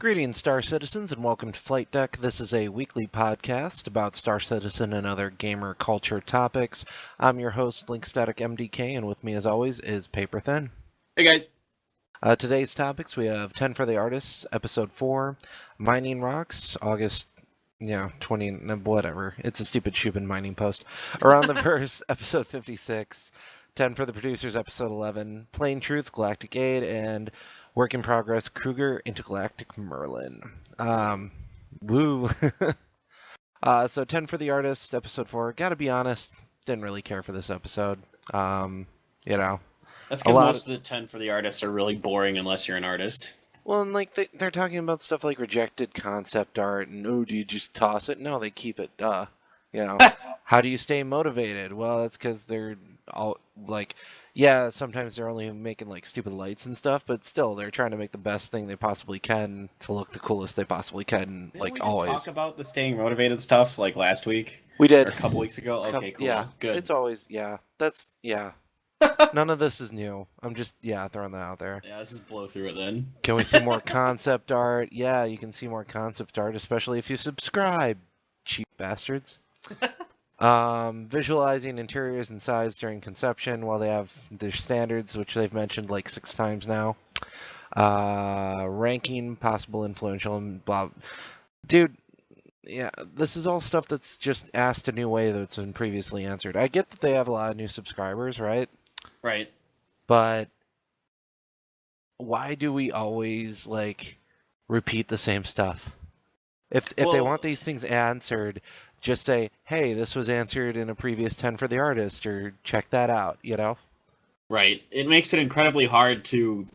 Greetings, Star Citizens, and welcome to Flight Deck. This is a weekly podcast about Star Citizen and other gamer culture topics. I'm your host, Linkstatic MDK, and with me, as always, is Paper Thin. Hey, guys. Today's topics, we have 10 for the Artists, Episode 4, Mining Rocks, August 20, whatever. It's a stupid Shubin mining post. Around the Verse, Episode 56, 10 for the Producers, Episode 11, Plain Truth, Galactic Aid, and Work in Progress, Kruger, Intergalactic Merlin. Woo. So 10 for the Artist, Episode 4. Gotta be honest, didn't really care for this episode. That's because most of the 10 for the Artists are really boring unless you're an artist. Well, and like they're talking about stuff like rejected concept art, and do you just toss it? No, they keep it. Duh. How do you stay motivated? Well, that's because they're all like, yeah, sometimes they're only making like stupid lights and stuff, but still, they're trying to make the best thing they possibly can to look the coolest they possibly can. Didn't we just talk about the staying motivated stuff like last week? We did. Or a couple weeks ago? Okay, cool. Yeah, good. It's always, None of this is new. I'm just, throwing that out there. Yeah, let's just blow through it then. Can we see more concept art? Yeah, you can see more concept art, especially if you subscribe, cheap bastards. Visualizing interiors and size during conception while they have their standards, which they've mentioned like 6 times now. Ranking possible influential and blah. Dude, yeah, this is all stuff that's just asked a new way that's been previously answered. I get that they have a lot of new subscribers, right? Right. But why do we always like repeat the same stuff? If they want these things answered, just say, hey, this was answered in a previous 10 for the Artist, or check that out, Right. It makes it incredibly hard to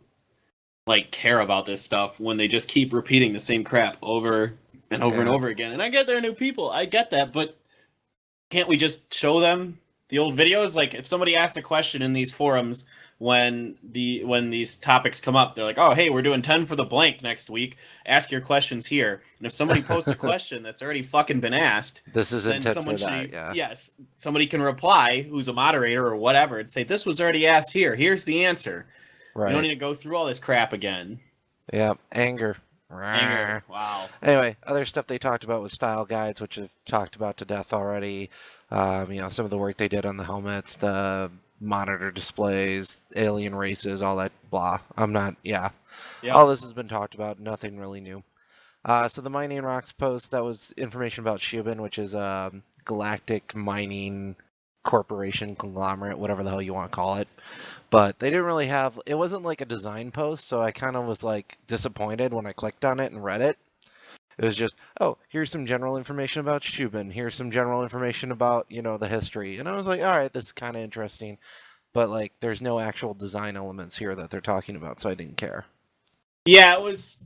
like care about this stuff when they just keep repeating the same crap over and over and over again. And I get they're new people. I get that, but can't we just show them the old videos? Like if somebody asks a question in these forums when these topics come up, they're like, "Oh, hey, we're doing 10 for the blank next week. Ask your questions here." And if somebody posts a question that's already fucking been asked, this isn't 10 for that. Yeah. Yes, somebody can reply who's a moderator or whatever and say, "This was already asked here. Here's the answer." Right. You don't need to go through all this crap again. Yeah, anger. Wow. Anyway, other stuff they talked about was style guides, which I've talked about to death already. Some of the work they did on the helmets, the monitor displays, alien races, all that blah. All this has been talked about. Nothing really new. So the Mining Rocks post, that was information about Shubin, which is a galactic mining corporation conglomerate, whatever the hell you want to call it. But they didn't really have, it wasn't like a design post, so I kind of was like disappointed when I clicked on it and read it. It was just, oh, here's some general information about Shubin. Here's some general information about, the history. And I was like, all right, this is kind of interesting. But, like, there's no actual design elements here that they're talking about, so I didn't care. Yeah, it was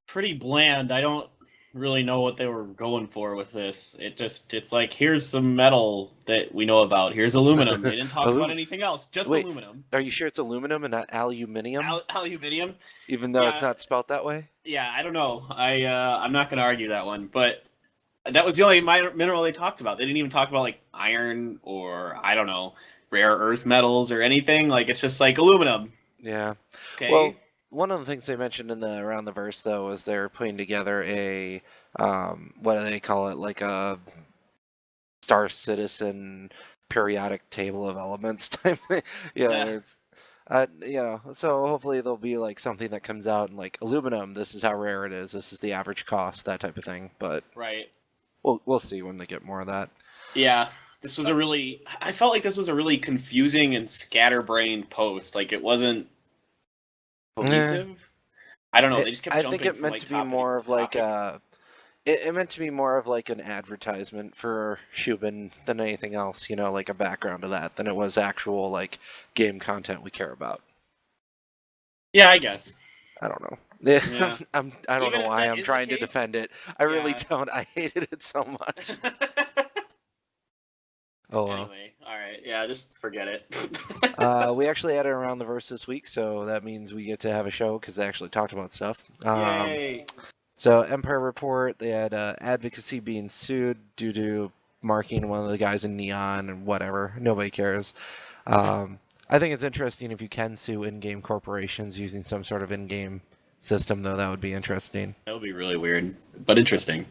pretty bland. I don't really know what they were going for with this. It's like, here's some metal that we know about. Here's aluminum. They didn't talk about anything else, just aluminum. Are you sure it's aluminum and not aluminium? Aluminium? Even though it's not spelt that way? Yeah, I don't know. I'm not going to argue that one, but that was the only mineral they talked about. They didn't even talk about, like, iron or, I don't know, rare earth metals or anything. Like, it's just like aluminum. Yeah. Okay. Well, one of the things they mentioned in the Around the Verse, though, was they're putting together a, what do they call it, like a Star Citizen periodic table of elements type thing. So hopefully there'll be like something that comes out and like aluminum, this is how rare it is, this is the average cost, that type of thing. But right, we'll see when they get more of that. Yeah, I felt like this was a really confusing and scatterbrained post. Like it wasn't cohesive. I don't know. They just kept jumping. I think it meant to be more of like it meant to be more of like an advertisement for Shubin than anything else, like a background to that, than it was actual like game content we care about. Yeah, I guess. I don't know. Yeah. I don't know why I'm trying to defend it. I really don't. I hated it so much. Oh well. Anyway, alright, yeah, just forget it. We actually had it Around the Verse this week, so that means we get to have a show because they actually talked about stuff. Yay! So Empire Report, they had advocacy being sued due to marking one of the guys in neon and whatever. Nobody cares. I think it's interesting if you can sue in-game corporations using some sort of in-game system, though. That would be interesting. That would be really weird, but interesting.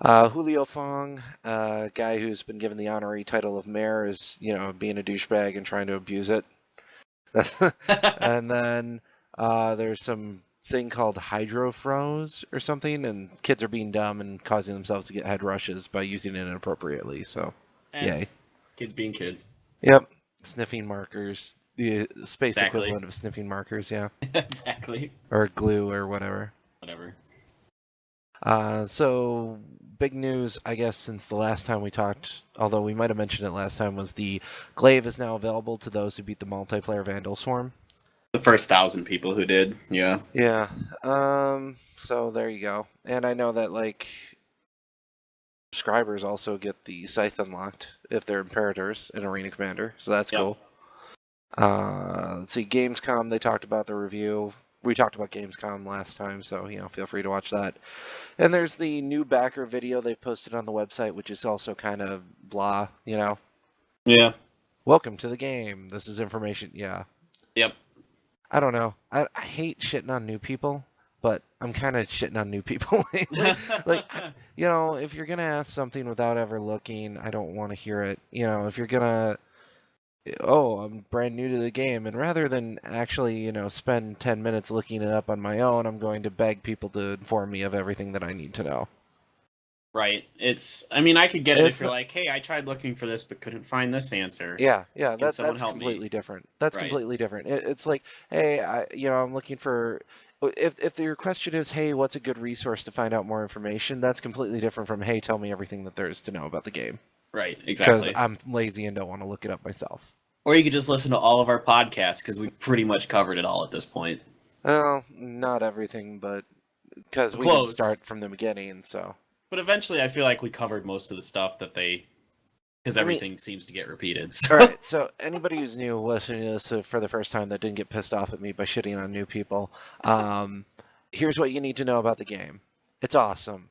Julio Fong, guy who's been given the honorary title of mayor, is being a douchebag and trying to abuse it. And then there's some thing called hydrofroze or something, and kids are being dumb and causing themselves to get head rushes by using it inappropriately. So, yay. Kids being kids. Yep. Sniffing markers, the space Exactly. equivalent of sniffing markers, yeah. Exactly. Or glue or whatever. Whatever. So big news, I guess, since the last time we talked, although we might have mentioned it last time, was the glaive is now available to those who beat the multiplayer Vandal Swarm. The first 1,000 people who did, yeah. Yeah. So there you go. And I know that subscribers also get the Scythe unlocked if they're Imperators in Arena Commander, so that's Yep. cool. Let's see, Gamescom, they talked about the review. We talked about Gamescom last time, so feel free to watch that. And there's the new backer video they posted on the website, which is also kind of blah, Yeah. Welcome to the game. This is information. Yeah. Yep. I don't know. I hate shitting on new people, but I'm kind of shitting on new people lately. If you're gonna ask something without ever looking, I don't want to hear it. If you're gonna, oh, I'm brand new to the game, and rather than actually, spend 10 minutes looking it up on my own, I'm going to beg people to inform me of everything that I need to know. Right. I could get it It's if you're not- like, hey, I tried looking for this but couldn't find this answer. Yeah, that's someone help me? completely different. That's Right. completely different. It's like, hey, I'm looking for. If your question is, hey, what's a good resource to find out more information? That's completely different from, hey, tell me everything that there is to know about the game. Right, Because exactly. I'm lazy and don't want to look it up myself. Or you could just listen to all of our podcasts because we've pretty much covered it all at this point. Well, not everything, but because we Close. didn't start from the beginning, so. But eventually, I feel like we covered most of the stuff that because everything seems to get repeated. So. All right, so anybody who's new listening to this for the first time that didn't get pissed off at me by shitting on new people, here's what you need to know about the game. It's awesome.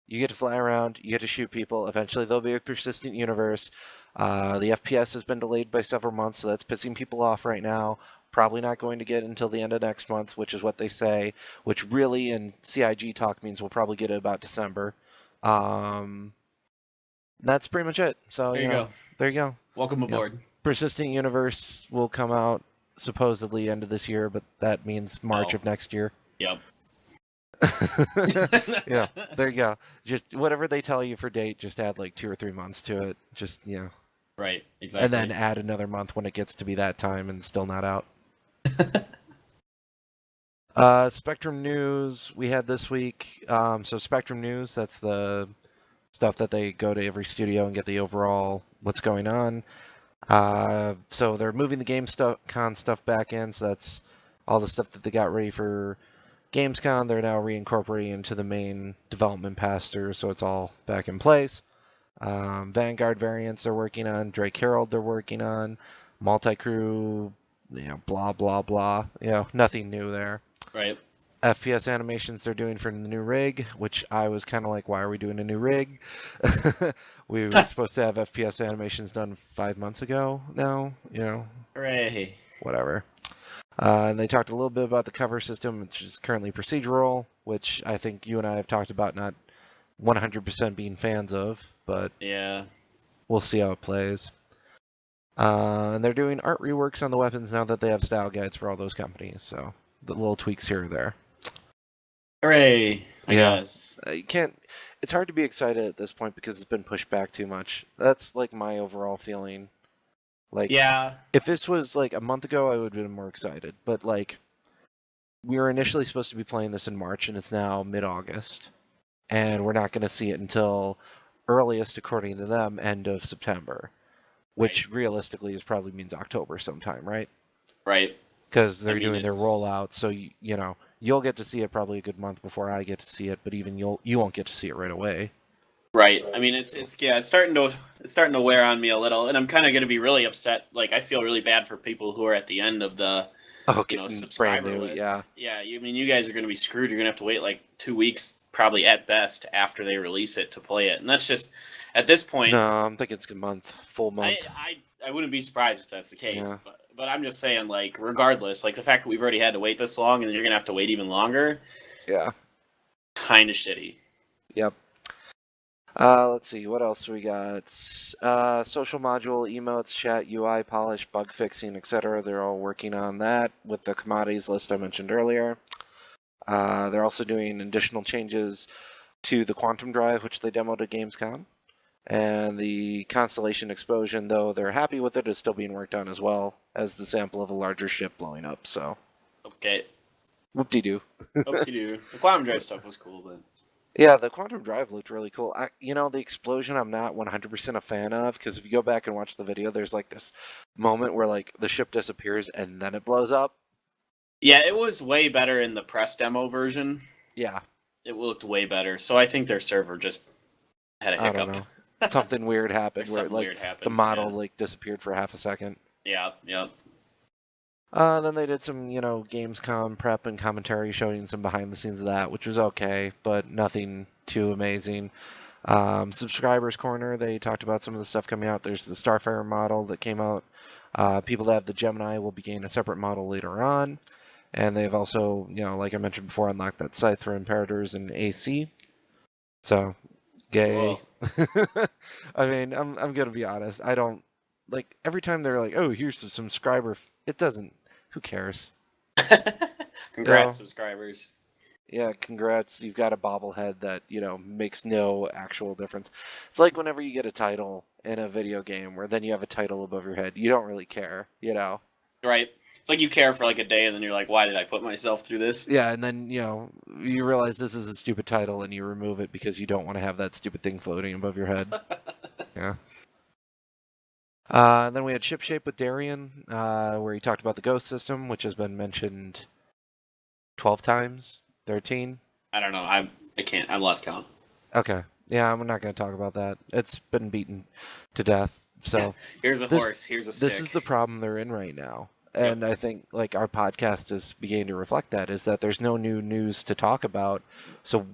You get to fly around, you get to shoot people. Eventually, there'll be a persistent universe. The FPS has been delayed by several months, so that's pissing people off right now. Probably not going to get it until the end of next month, which is what they say, which really in CIG talk means we'll probably get it about December. That's pretty much it. So There you go. There you go. Welcome aboard. Persistent Universe will come out supposedly end of this year, but that means March of next year. Yep. Yeah, there you go. Just whatever they tell you for date, just add 2 or 3 months to it. Just Right, exactly. and then add another month when it gets to be that time and still not out. Spectrum News we had this week. So Spectrum News, that's the stuff that they go to every studio and get the overall what's going on. So they're moving the Gamescom stuff back in, so that's all the stuff that they got ready for Gamescom. They're now reincorporating into the main development pasture, so it's all back in place. Vanguard variants they're working on, Drake Herald they're working on, multi-crew, blah blah blah. Nothing new there. Right. FPS animations they're doing for the new rig, which I was kind of like, why are we doing a new rig? We were supposed to have FPS animations done 5 months ago now, Hooray. whatever. And they talked a little bit about the cover system, which is currently procedural, which I think you and I have talked about not 100% being fans of, but Yeah. we'll see how it plays. And they're doing art reworks on the weapons now that they have style guides for all those companies, so the little tweaks here or there. Hooray. I guess. You can't. It's hard to be excited at this point because it's been pushed back too much. That's my overall feeling. Yeah. If this was a month ago, I would have been more excited. But we were initially supposed to be playing this in March, and it's now mid-August, and we're not going to see it until earliest, according to them, end of September, which realistically probably means October sometime, right? Right. Because they're doing their rollout, so you'll get to see it probably a good month before I get to see it, but even you won't get to see it right away. Right. It's starting to wear on me a little, and I'm kind of going to be really upset. I feel really bad for people who are at the end of the subscriber brand new, list. yeah. Yeah. You guys are going to be screwed. You're going to have to wait 2 weeks, probably at best, after they release it to play it, and that's just at this point. No, I'm thinking it's a month, full month. I wouldn't be surprised if that's the case, Yeah. But I'm just saying, like, regardless, like the fact that we've already had to wait this long and you're gonna have to wait even longer, Yeah. kind of shitty. Yep. Let's see, what else we got? Social module, emotes, chat, UI, polish, bug fixing, etc. They're all working on that with the commodities list I mentioned earlier. They're also doing additional changes to the Quantum Drive, which they demoed at Gamescom. And the Constellation Explosion, though they're happy with it, is still being worked on as well as the sample of a larger ship blowing up. So, Okay. whoop-de-doo. Hope you do. The Quantum Drive stuff was cool, but Yeah, the Quantum Drive looked really cool. The explosion I'm not 100% a fan of, because if you go back and watch the video, there's like this moment where like the ship disappears and then it blows up. yeah, it was way better in the press demo version. Yeah, It looked way better. So I think their server just had a I don't hiccup. know. Something weird happened There's where something like weird happened. the model like disappeared for half a second. Yeah, yeah. Then they did some, Gamescom prep and commentary showing some behind the scenes of that, which was okay, but nothing too amazing. Subscribers Corner, they talked about some of the stuff coming out. There's the Starfire model that came out. People that have the Gemini will be getting a separate model later on. And they've also, like I mentioned before, unlocked that scythe for Imperators and AC. So, gay. I mean, I'm gonna be honest. I don't like every time they're like, "Oh, here's the subscriber." It doesn't. Who cares? Congrats, subscribers. Yeah, congrats. You've got a bobblehead that, makes no actual difference. It's like whenever you get a title in a video game where then you have a title above your head. You don't really care. Right? It's like you care for like a day and then you're like, why did I put myself through this? Yeah, and then, you realize this is a stupid title and you remove it because you don't want to have that stupid thing floating above your head. Yeah. Then we had Ship Shape with Darian, where he talked about the Ghost system, which has been mentioned 12 times, 13. I don't know. I can't. I lost count. Okay. Yeah, I'm not going to talk about that. It's been beaten to death. So here's a horse. Here's a stick. this is the problem they're in right now. And I think like our podcast is beginning to reflect that, is that there's no new news to talk about. So,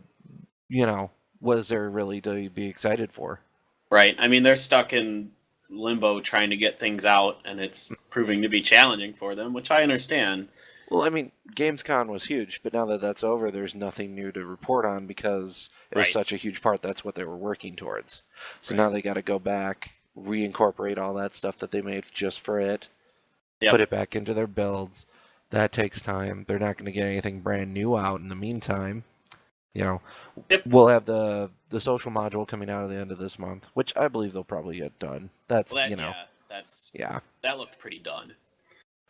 what is there really to be excited for? Right. I mean, they're stuck in limbo trying to get things out, and it's proving to be challenging for them, which I understand. Well, I mean, Gamescom was huge, but now that that's over, there's nothing new to report on because it was such a huge part. That's what they were working towards. So now they got to go back, reincorporate all that stuff that they made just for it, put it back into their builds. That takes time. They're not going to get anything brand new out in the meantime. We'll have the social module coming out at the end of this month, which I believe they'll probably get done. That looked pretty done.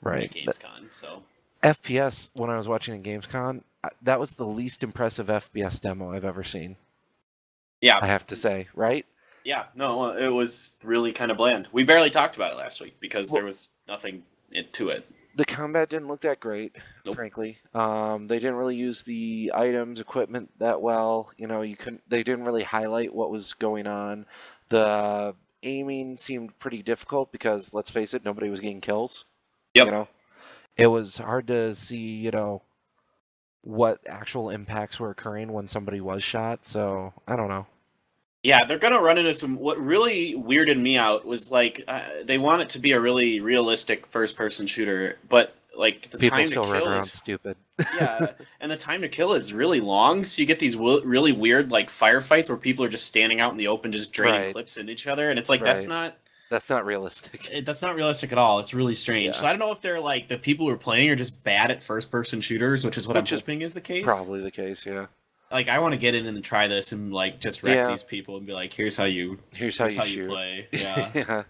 Right. At Gamescom, so. FPS, when I was watching at Gamescom, that was the least impressive FPS demo I've ever seen. Yeah. I have to say, right? Yeah, no, it was really kind of bland. We barely talked about it last week because there was nothing to it. The combat didn't look that great, frankly. They didn't really use the items, equipment that well. They didn't really highlight what was going on. The aiming seemed pretty difficult because, let's face it, nobody was getting kills. Yep. It was hard to see, what actual impacts were occurring when somebody was shot. So, I don't know. Yeah, they're going to run into some... What really weirded me out was, like, they want it to be a really realistic first-person shooter, but, like, the People time still to run kill around is... stupid. Yeah, and the time to kill is really long, so you get these really weird, like, firefights where people are just standing out in the open just draining clips into each other, and it's like, that's not realistic. That's not realistic at all. It's really strange. Yeah. So I don't know if they're like the people who are playing are just bad at first-person shooters, which is what I'm hoping is the case. Probably the case, yeah. Like I want to get in and try this and like just wreck these people and be like, here's how you play. Yeah. Yeah.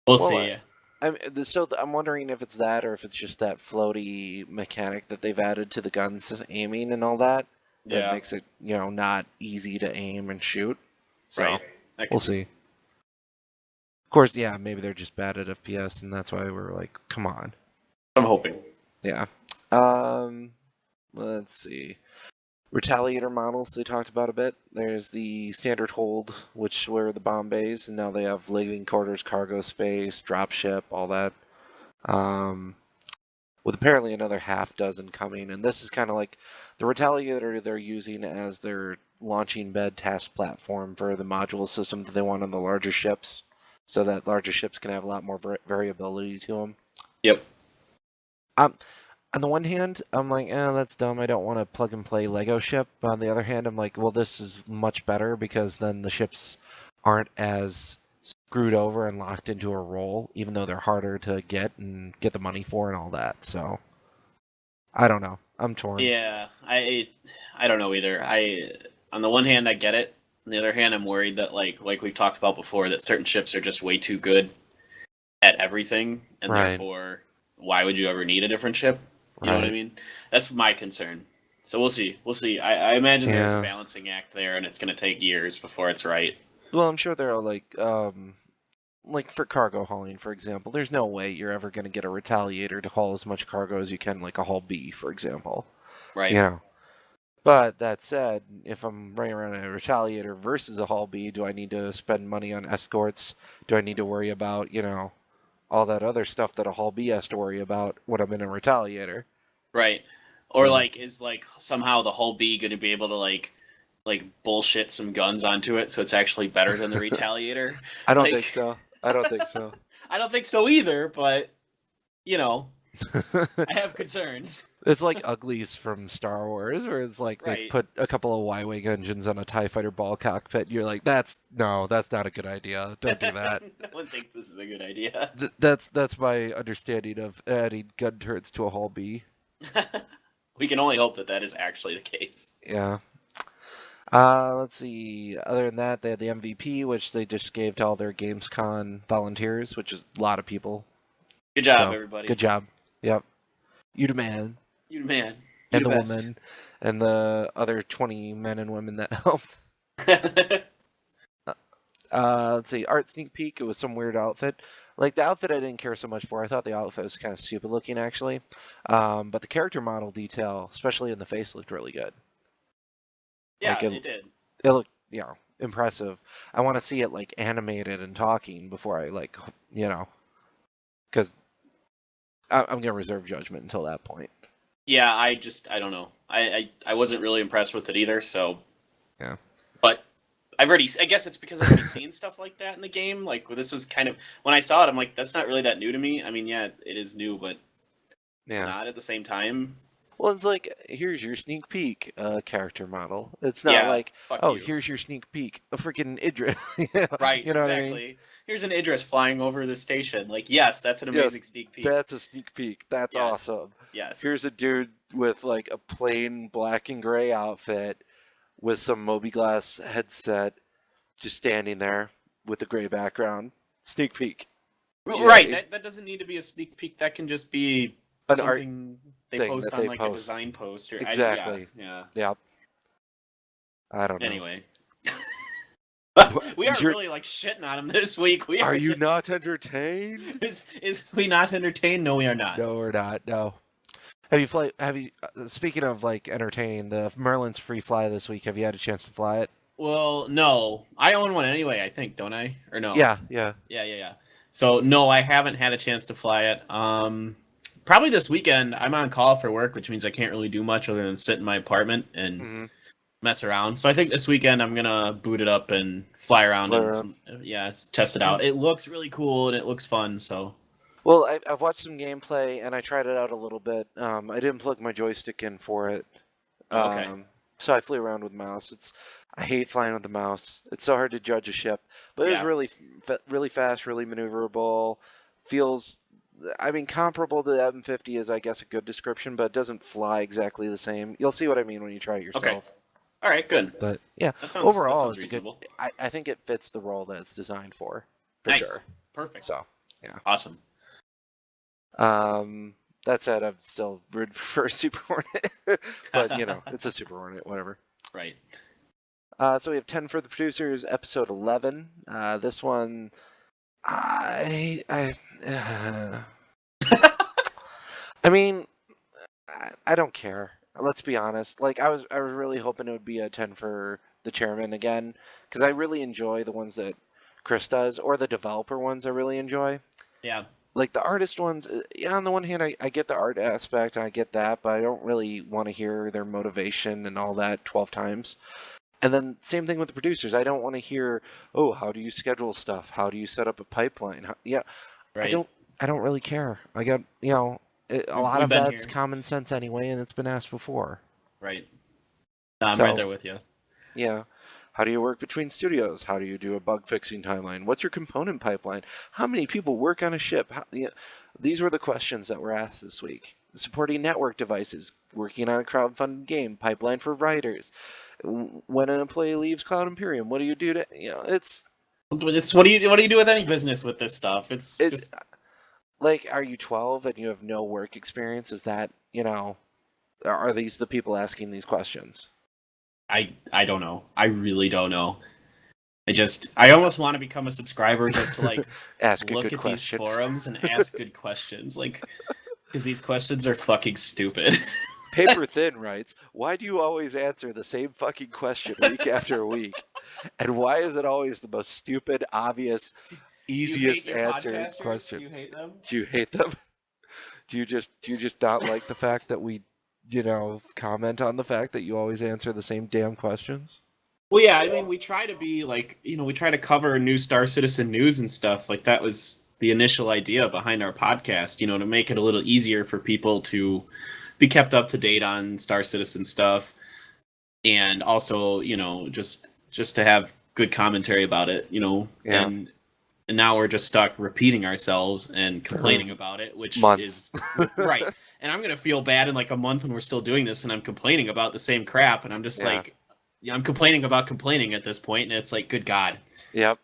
We'll see. I'm wondering if it's that or if it's just that floaty mechanic that they've added to the guns aiming and all that makes it not easy to aim and shoot. So we'll see. Of course, yeah, maybe they're just bad at FPS, and that's why we're like, come on. I'm hoping. Yeah. Let's see. Retaliator models they talked about a bit. There's the standard hold, which were the bomb bays, and now they have living quarters, cargo space, dropship, all that. With apparently another half dozen coming, and this is kind of like the Retaliator they're using as their launching bed task platform for the module system that they want on the larger ships, so that larger ships can have a lot more variability to them. Yep. Um, on the one hand, I'm like, that's dumb. I don't want to plug and play Lego ship. But on the other hand, I'm like, well, this is much better because then the ships aren't as screwed over and locked into a role, even though they're harder to get and get the money for and all that. So I don't know. I'm torn. Yeah, I don't know either. I on the one hand I get it. On the other hand, I'm worried that like we've talked about before, that certain ships are just way too good at everything, and Right. therefore, why would you ever need a different ship? You know what I Right. mean? That's my concern. So we'll see. We'll see. I imagine there's a Yeah. balancing act there, and it's going to take years before it's right. Well, I'm sure there are like for cargo hauling, for example. There's no way you're ever going to get a Retaliator to haul as much cargo as you can, like a Hull B, for example. Right. You know. But that said, if I'm running around a Retaliator versus a Hull B, do I need to spend money on escorts? Do I need to worry about, all that other stuff that a Hull B has to worry about when I'm in a Retaliator? Right. Or So like is like somehow the whole B going to be able to like bullshit some guns onto it so it's actually better than the Retaliator? I don't think Like so. I don't think so. I don't think so either, but you know, I have concerns. It's like Uglies from Star Wars, where it's like they Right. put a couple of Y-wing engines on a TIE fighter ball cockpit. And you're like, that's not a good idea. Don't do that. No one thinks this is a good idea. That's my understanding of adding gun turrets to a Hull B. We can only hope that that is actually the case. Yeah. Let's see. Other than that, they had the MVP, which they just gave to all their GamesCon volunteers, which is a lot of people. Good job, So everybody. good job. Yep. You the man, You the man. You and the the best. woman, and the other 20 men and women that helped. Let's see. Art sneak peek. It was some weird outfit. Like the outfit, I didn't care so much for. I thought the outfit was kind of stupid looking, actually. But the character model detail, especially in the face, looked really good. Like Yeah, it did. it looked, impressive. I want to see it like animated and talking before I because I'm gonna reserve judgment until that point. Yeah, I don't know. I wasn't really impressed with it either. So Yeah. but I guess it's because I've already seen stuff like that in the game. Like this is kind of when I saw it, I'm like, that's not really that new to me. I mean, yeah, it is new, but it's Yeah. not at the same time. Well, it's like here's your sneak peek character model. It's not Yeah, like, fuck oh, you. here's your sneak peek, a freaking Idris. Right, You know what I mean? exactly. Here's an Idris flying over the station. Like, yes, that's an Yes, amazing sneak peek. that's a sneak peek. That's Yes, awesome. yes. Here's a dude with like a plain black and gray outfit with some Moby-Glass headset, just standing there with a gray background. Sneak peek. Yeah, Right. That doesn't need to be a sneak peek. That can just be an art something they thing post that on they like a post. design post or yeah, Exactly. yeah. Yeah. I don't know. Anyway, What- we are You're, really like shitting on him this week. We are are you just not entertained? is we not entertained? No, we are not. No, we're not. No. Have you? Speaking of like entertaining, the Merlin's free fly this week. Have you had a chance to fly it? Well, no. I own one anyway, I think, don't I? Or no? Yeah. Yeah. Yeah. So no, I haven't had a chance to fly it. Probably this weekend. I'm on call for work, which means I can't really do much other than sit in my apartment and Mm-hmm. mess around. So I think this weekend I'm gonna boot it up and fly around Fly and around. test it out. It looks really cool and it looks fun. So Well, I've watched some gameplay and I tried it out a little bit. I didn't plug my joystick in for it, okay, so I flew around with mouse. I hate flying with the mouse. It's so hard to judge a ship, but it was yeah, really fast, really maneuverable. Feels, I mean, comparable to the M50 is, I guess, a good description, but it doesn't fly exactly the same. You'll see what I mean when you try it okay, yourself. all right, good. But yeah, That overall, sounds it's a good. reasonable. I think it fits the role that it's designed for Nice, sure. perfect, So yeah. awesome. That said, I'm still rooting for Super Hornet, but it's a Super Hornet, whatever. Right. So we have 10 for the producers, episode 11. This one, I I mean, I don't care. Let's be honest. Like I was really hoping it would be a 10 for the chairman again, because I really enjoy the ones that Chris does, or the developer ones I really enjoy. Yeah. Like the artist ones, yeah, on the one hand, I get the art aspect, and I get that, but I don't really want to hear their motivation and all that 12 times. And then same thing with the producers. I don't want to hear, oh, how do you schedule stuff? How do you set up a pipeline? Yeah, I Right. don't. I don't really care. I got, you know, a lot We've of been that's here, common sense anyway, and it's been asked before. right? No, I'm right So, there with you. yeah. How do you work between studios? How do you do a bug fixing timeline? What's your component pipeline? How many people work on a ship? These were the questions that were asked this week. Supporting network devices, working on a crowdfunded game, pipeline for writers. When an employee leaves Cloud Imperium, what do you do to, It's what do you do with any business with this stuff? It's it just like, are you 12 and you have no work experience? Is that, are these the people asking these questions? I don't know. I really don't know. I almost want to become a subscriber just to like Ask a look good at these question. forums and ask good questions, like because these questions are fucking stupid. Paper Thin writes, why do you always answer the same fucking question week after week? And why is it always the most stupid, obvious, Do you hate easiest your answer podcasters? Do question? you hate them? Do you hate them? Do you just not like the fact that we, comment on the fact that you always answer the same damn questions? Well, yeah, I mean, we try to be like, we try to cover new Star Citizen news and stuff. Like that was the initial idea behind our podcast, to make it a little easier for people to be kept up to date on Star Citizen stuff, and also, just to have good commentary about it, Yeah. and now we're just stuck repeating ourselves and complaining For about it, which months. is right. And I'm gonna feel bad in like a month when we're still doing this, and I'm complaining about the same crap, and I'm just Yeah. like, yeah, I'm complaining about complaining at this point, and it's like, good God, Yep.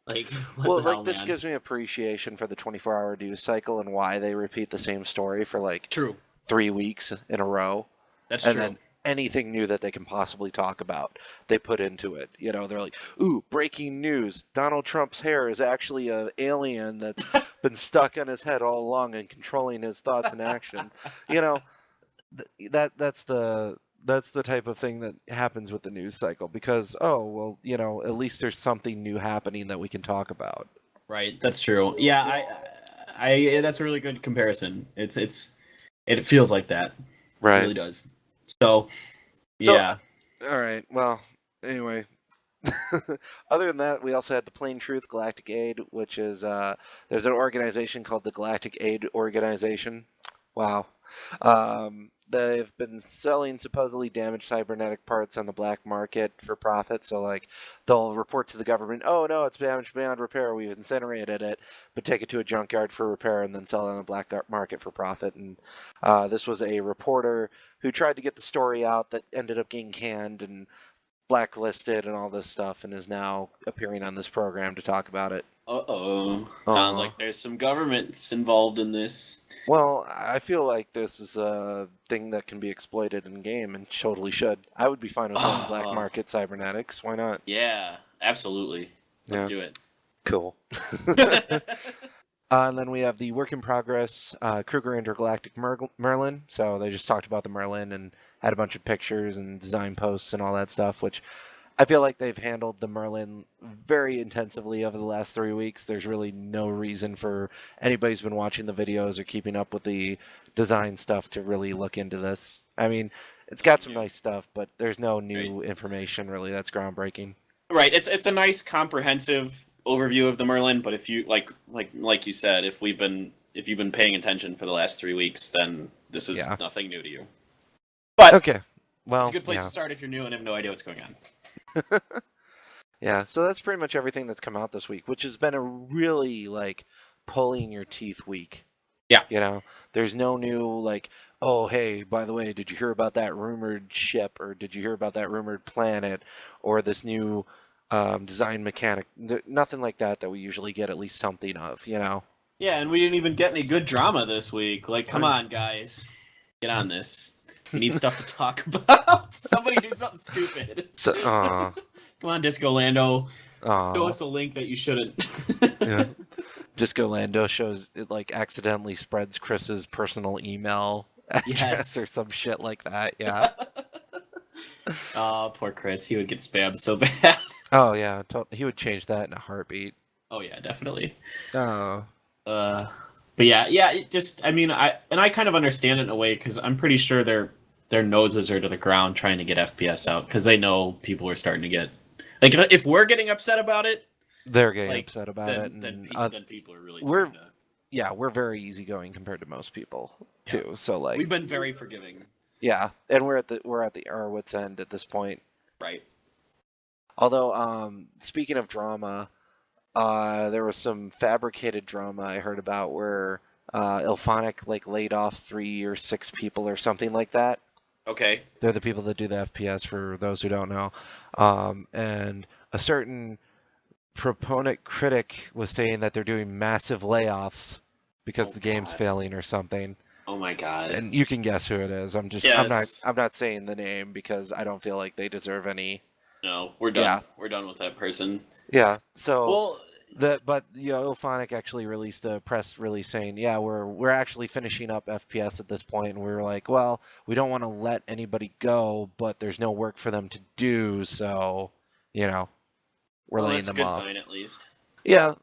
like, what Well, the like, hell, this man? gives me appreciation for the 24-hour news cycle and why they repeat the same story for like True, 3 weeks in a row. that's And true. then anything new that they can possibly talk about, they put into it. They're like, "Ooh, breaking news! Donald Trump's hair is actually a alien that's been stuck on his head all along and controlling his thoughts and actions." You know, that's the type of thing that happens with the news cycle because, oh well, at least there's something new happening that we can talk about. Right, that's true. Yeah, that's a really good comparison. It feels like that. It Right. really does. So, So, yeah. all right. Well, anyway, other than that, we also had the Plain Truth Galactic Aid, which is there's an organization called the Galactic Aid Organization. Wow. They've been selling supposedly damaged cybernetic parts on the black market for profit. So, like, they'll report to the government, oh no, it's damaged beyond repair. We've incinerated it, but take it to a junkyard for repair and then sell it on the black market for profit. And this was a reporter who tried to get the story out that ended up getting canned and blacklisted and all this stuff, and is now appearing on this program to talk about it. Uh-oh. Sounds Uh, like there's some governments involved in this. well, I feel like this is a thing that can be exploited in game and totally should. I would be fine with selling black Oh, market cybernetics. Why not? yeah, absolutely. Let's Yeah, do it. cool. And then we have the work in progress Kruger Intergalactic Merlin. So they just talked about the Merlin and had a bunch of pictures and design posts and all that stuff, which I feel like they've handled the Merlin very intensively over the last 3 weeks. There's really no reason for anybody who's been watching the videos or keeping up with the design stuff to really look into this. I mean, it's got some nice stuff, but there's no Right. new information really that's groundbreaking. Right. It's a nice comprehensive overview of the Merlin, but if you like you said, if you've been paying attention for the last 3 weeks, then this is Yeah. nothing new to you. But Okay. Well, it's a good place yeah. to start if you're new and have no idea what's going on. Yeah, so that's pretty much everything that's come out this week, which has been a really like pulling your teeth week. Yeah. There's no new like, oh hey, by the way, did you hear about that rumored ship, or did you hear about that rumored planet, or this new design mechanic? Nothing like that we usually get at least something of. Yeah, and we didn't even get any good drama this week. Like, come Right. on, guys. Get on this. We need stuff to talk about. Somebody do something stupid. So, Come on, Disco Lando. Show aw, us a link that you shouldn't. yeah. Disco Lando shows it like accidentally spreads Chris's personal email address or Yes. some shit like that. Yeah. Oh, poor Chris. He would get spammed so bad. Oh yeah, he would change that in a heartbeat. Oh yeah, definitely. Oh, Uh, but yeah. It just, I mean, I kind of understand it in a way because I'm pretty sure their noses are to the ground trying to get FPS out because they know people are starting to get like if we're getting upset about it, they're getting like upset about then it, then, and then people are really we're starting to. yeah, we're very easygoing compared to most people too. So like, We've been very forgiving. yeah, and we're at our wits end at this point. Right. Although, speaking of drama, there was some fabricated drama I heard about where Ilphonic like laid off 3 or 6 people or something like that. Okay. They're the people that do the FPS for those who don't know. And a certain proponent critic was saying that they're doing massive layoffs because Oh the game's God. failing or something. Oh my God. And you can guess who it is. Yes. I'm not saying the name because I don't feel like they deserve any. No, we're Yeah. done. We're done with that person. Yeah. So Well, but Ilphonic actually released a press release saying, yeah, we're actually finishing up FPS at this point, and we were like, well, we don't want to let anybody go, but there's no work for them to do, so we're laying that's a them good off. sign at least. Yeah,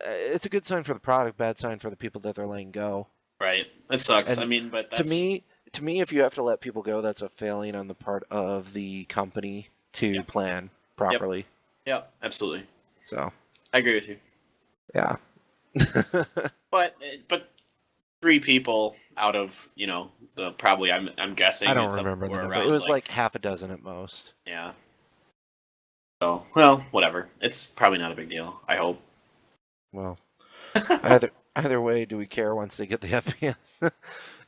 it's a good sign for the product, bad sign for the people that they're letting go. Right. That sucks. And I mean, but to that's me, if you have to let people go, that's a failing on the part of the company to yeah. plan Yep. properly. Yeah, absolutely. So I agree with you. yeah. But 3 people out of the probably I'm guessing I don't it's remember the or number. around It was like half a dozen at most. yeah. So well, whatever. It's probably not a big deal. I hope. Well, either way, do we care once they get the FPS?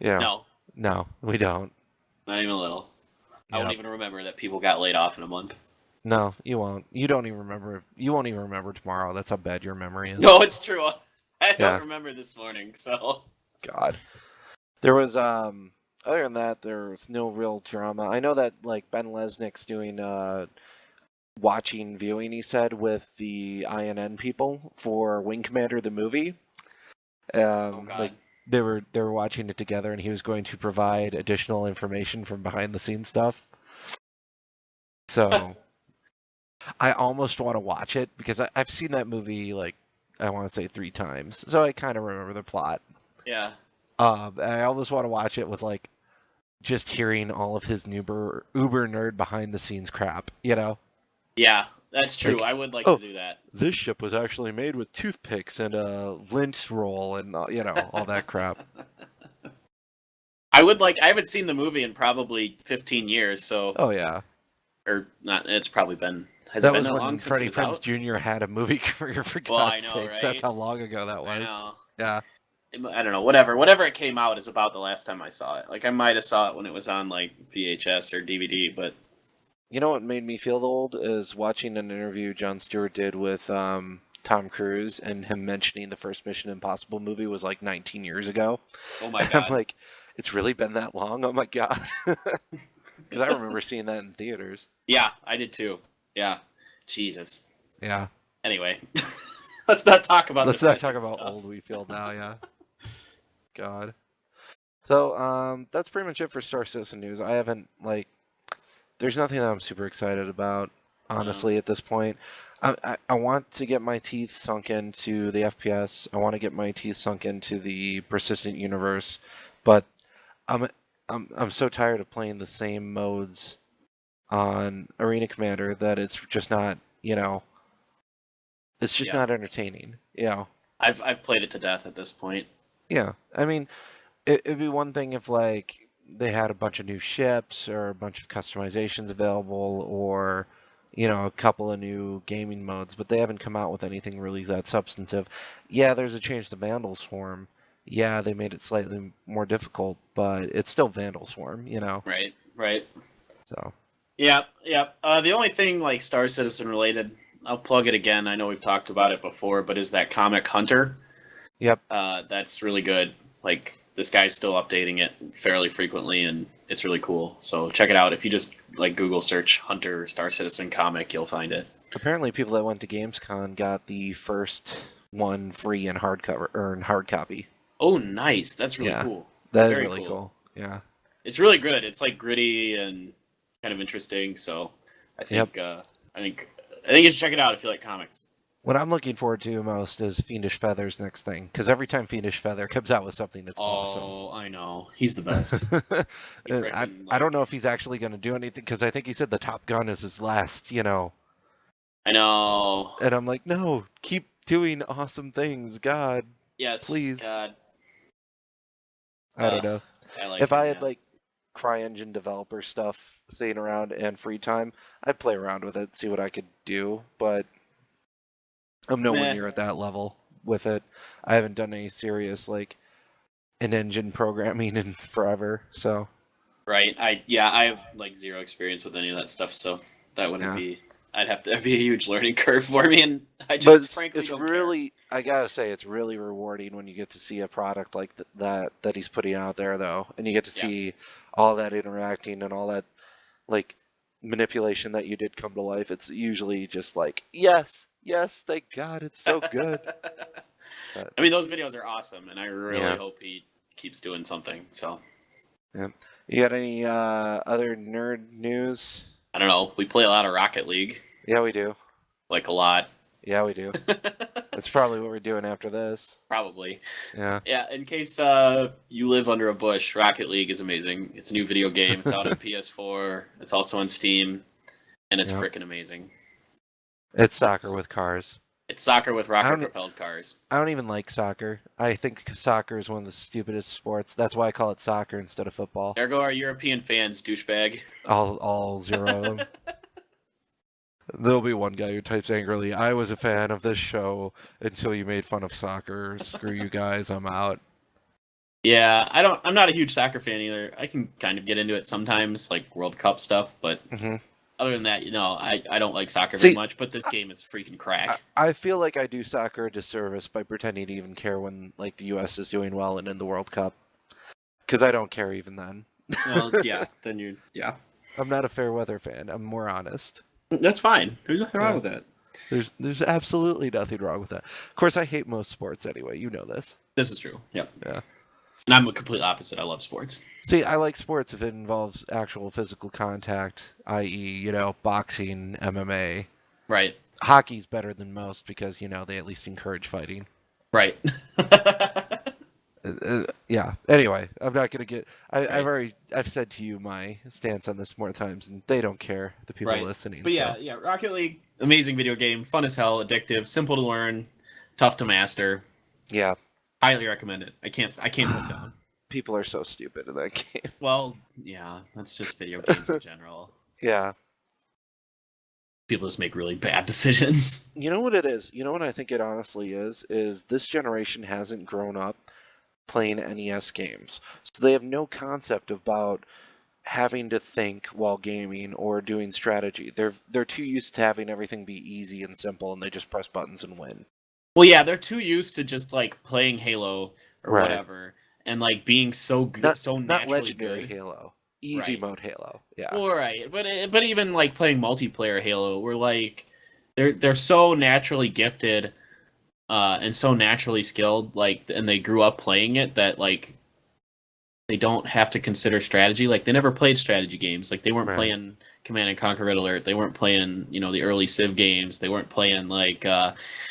No, No, we don't. not even a little. I won't Yep. even remember that people got laid off in a month. No, you won't. You don't even remember. You won't even remember tomorrow. That's how bad your memory is. No, it's true. I don't Yeah. remember this morning. So God. There was other than that, there was no real drama. I know that like Ben Lesnick's doing watching viewing, he said, with the INN people for Wing Commander the movie. oh god. Like they were watching it together, and he was going to provide additional information from behind the scenes stuff. So I almost want to watch it because I've seen that movie like I want to say 3 times, so I kind of remember the plot. Yeah. I almost want to watch it with like just hearing all of his uber nerd behind the scenes crap. Yeah, that's true. Like, I would like oh, to do that. this ship was actually made with toothpicks and a lint roll and all that crap. I would like. I haven't seen the movie in probably 15 years, so Oh yeah, or not. It's probably been. Has that it been was that when long since it Freddie was Prinze out? Jr. had a movie career. For Well, I God's know, sakes, right? that's how long ago that was. I know. Yeah. I don't know. Whatever it came out is about the last time I saw it. Like I might have saw it when it was on like VHS or DVD, but You know what made me feel old is watching an interview Jon Stewart did with Tom Cruise, and him mentioning the first Mission Impossible movie was like 19 years ago. oh my And I'm god. like, it's really been that long? Oh my god. Because I remember seeing that in theaters. Yeah, I did too. Yeah. Jesus. Yeah. Anyway, let's not talk about. Let's not talk depressing about stuff. old we feel now, yeah. God. So, that's pretty much it for Star Citizen news. I haven't, there's nothing that I'm super excited about, honestly, at this point. I want to get my teeth sunk into the FPS. I want to get my teeth sunk into the persistent universe, but I'm I'm so tired of playing the same modes on Arena Commander that it's just not, it's just Yeah. not entertaining. I've played it to death at this point. Yeah. I mean, it'd be one thing if like they had a bunch of new ships or a bunch of customizations available or a couple of new gaming modes, but they haven't come out with anything really that substantive. Yeah, there's a change to Vandal Swarm. Yeah, they made it slightly more difficult, but it's still Vandal Swarm, Right. Right. So, Yeah. Yeah. The only thing like Star Citizen related, I'll plug it again. I know we've talked about it before, but is that Comic Hunter? yep. That's really good. Like this guy's still updating it fairly frequently, and it's really cool. So check it out. If you just like Google search Hunter Star Citizen comic, you'll find it. Apparently people that went to Gamescom got the first one free in hardcover or in hard copy. Oh, nice. That's really Yeah. cool. That is Very really cool. Yeah. It's really good. It's like gritty and kind of interesting. So I think I think you should check it out if you like comics. What I'm looking forward to most is Fiendish Feather's next thing, because every time Fiendish Feather comes out with something, it's awesome. Oh, I know. He's the best. He I frickin', I don't like- know if he's actually going to do anything, because I think he said the Top Gun is his last, I know. And I'm like, no, keep doing awesome things, God. Yes, Please. God. I don't know. I like If it, I had yeah. like CryEngine developer stuff sitting around and free time, I'd play around with it, see what I could do, but I'm nowhere Meh. near at that level with it. I haven't done any serious like an engine programming in forever, so Right. I have like zero experience with any of that stuff, so that wouldn't yeah. be. That'd be a huge learning curve for me, and I But just frankly it's don't care. really, I gotta say, it's really rewarding when you get to see a product like that he's putting out there, though, and you get to Yeah. see all that interacting and all that like manipulation that you did come to life. It's usually just like, yes, yes, thank God, it's so good. But I mean, those videos are awesome, and I really yeah, hope he keeps doing something. So yeah. You got any other nerd news? I don't know. We play a lot of Rocket League, Yeah, we do. like a lot. Yeah, we do. That's probably what we're doing after this. Probably. Yeah. Yeah, in case you live under a bush, Rocket League is amazing. It's a new video game. It's out on PS4. It's also on Steam, and it's Yeah. freaking amazing. It's soccer It's with cars. it's soccer with I don't. rocket-propelled cars. I don't even like soccer. I think soccer is one of the stupidest sports. That's why I call it soccer instead of football. There go our European fans, douchebag. All zero of them. There'll be one guy who types angrily, "I was a fan of this show until you made fun of soccer. Screw you guys, I'm out." Yeah, I'm not a huge soccer fan either. I can kind of get into it sometimes, like World Cup stuff, but hmm other than that, I don't like soccer very See, much. But this game is freaking I, crack. I feel like I do soccer a disservice by pretending to even care when like the U.S. is doing well and in the World Cup, because I don't care even then. Well, yeah, then yeah. I'm not a fair weather fan. I'm more honest. That's fine. There's nothing wrong Yeah. with that. There's absolutely nothing wrong with that. Of course, I hate most sports anyway. You know this. This is true. Yep. Yeah. And I'm a complete opposite. I love sports. See, I like sports if it involves actual physical contact, i.e., boxing, MMA. Right. Hockey's better than most because, they at least encourage fighting. Right. Yeah. Anyway, I'm not gonna get. Right. I've said to you my stance on this more times, and they don't care. The people Right. listening. But So yeah, Rocket League, amazing video game, fun as hell, addictive, simple to learn, tough to master. yeah, Highly recommend it. I can't put it down. people are so stupid in that game. Well, yeah, that's just video games in general. Yeah. People just make really bad decisions. You know what it is? You know what I think it honestly is? Is this generation hasn't grown up playing NES games. So they have no concept about having to think while gaming or doing strategy. They're too used to having everything be easy and simple and they just press buttons and win. Well, yeah, they're too used to just like playing Halo or Right. whatever, and like being so good, Not so not naturally legendary good. Halo. Easy Right. mode Halo. Yeah. Well, right, but even like playing multiplayer Halo, we're like they're so naturally gifted, and so naturally skilled, like, and they grew up playing it that like they don't have to consider strategy. Like they never played strategy games. Like they weren't Right. playing Command and Conquer Red Alert. They weren't playing the early Civ games. They weren't playing like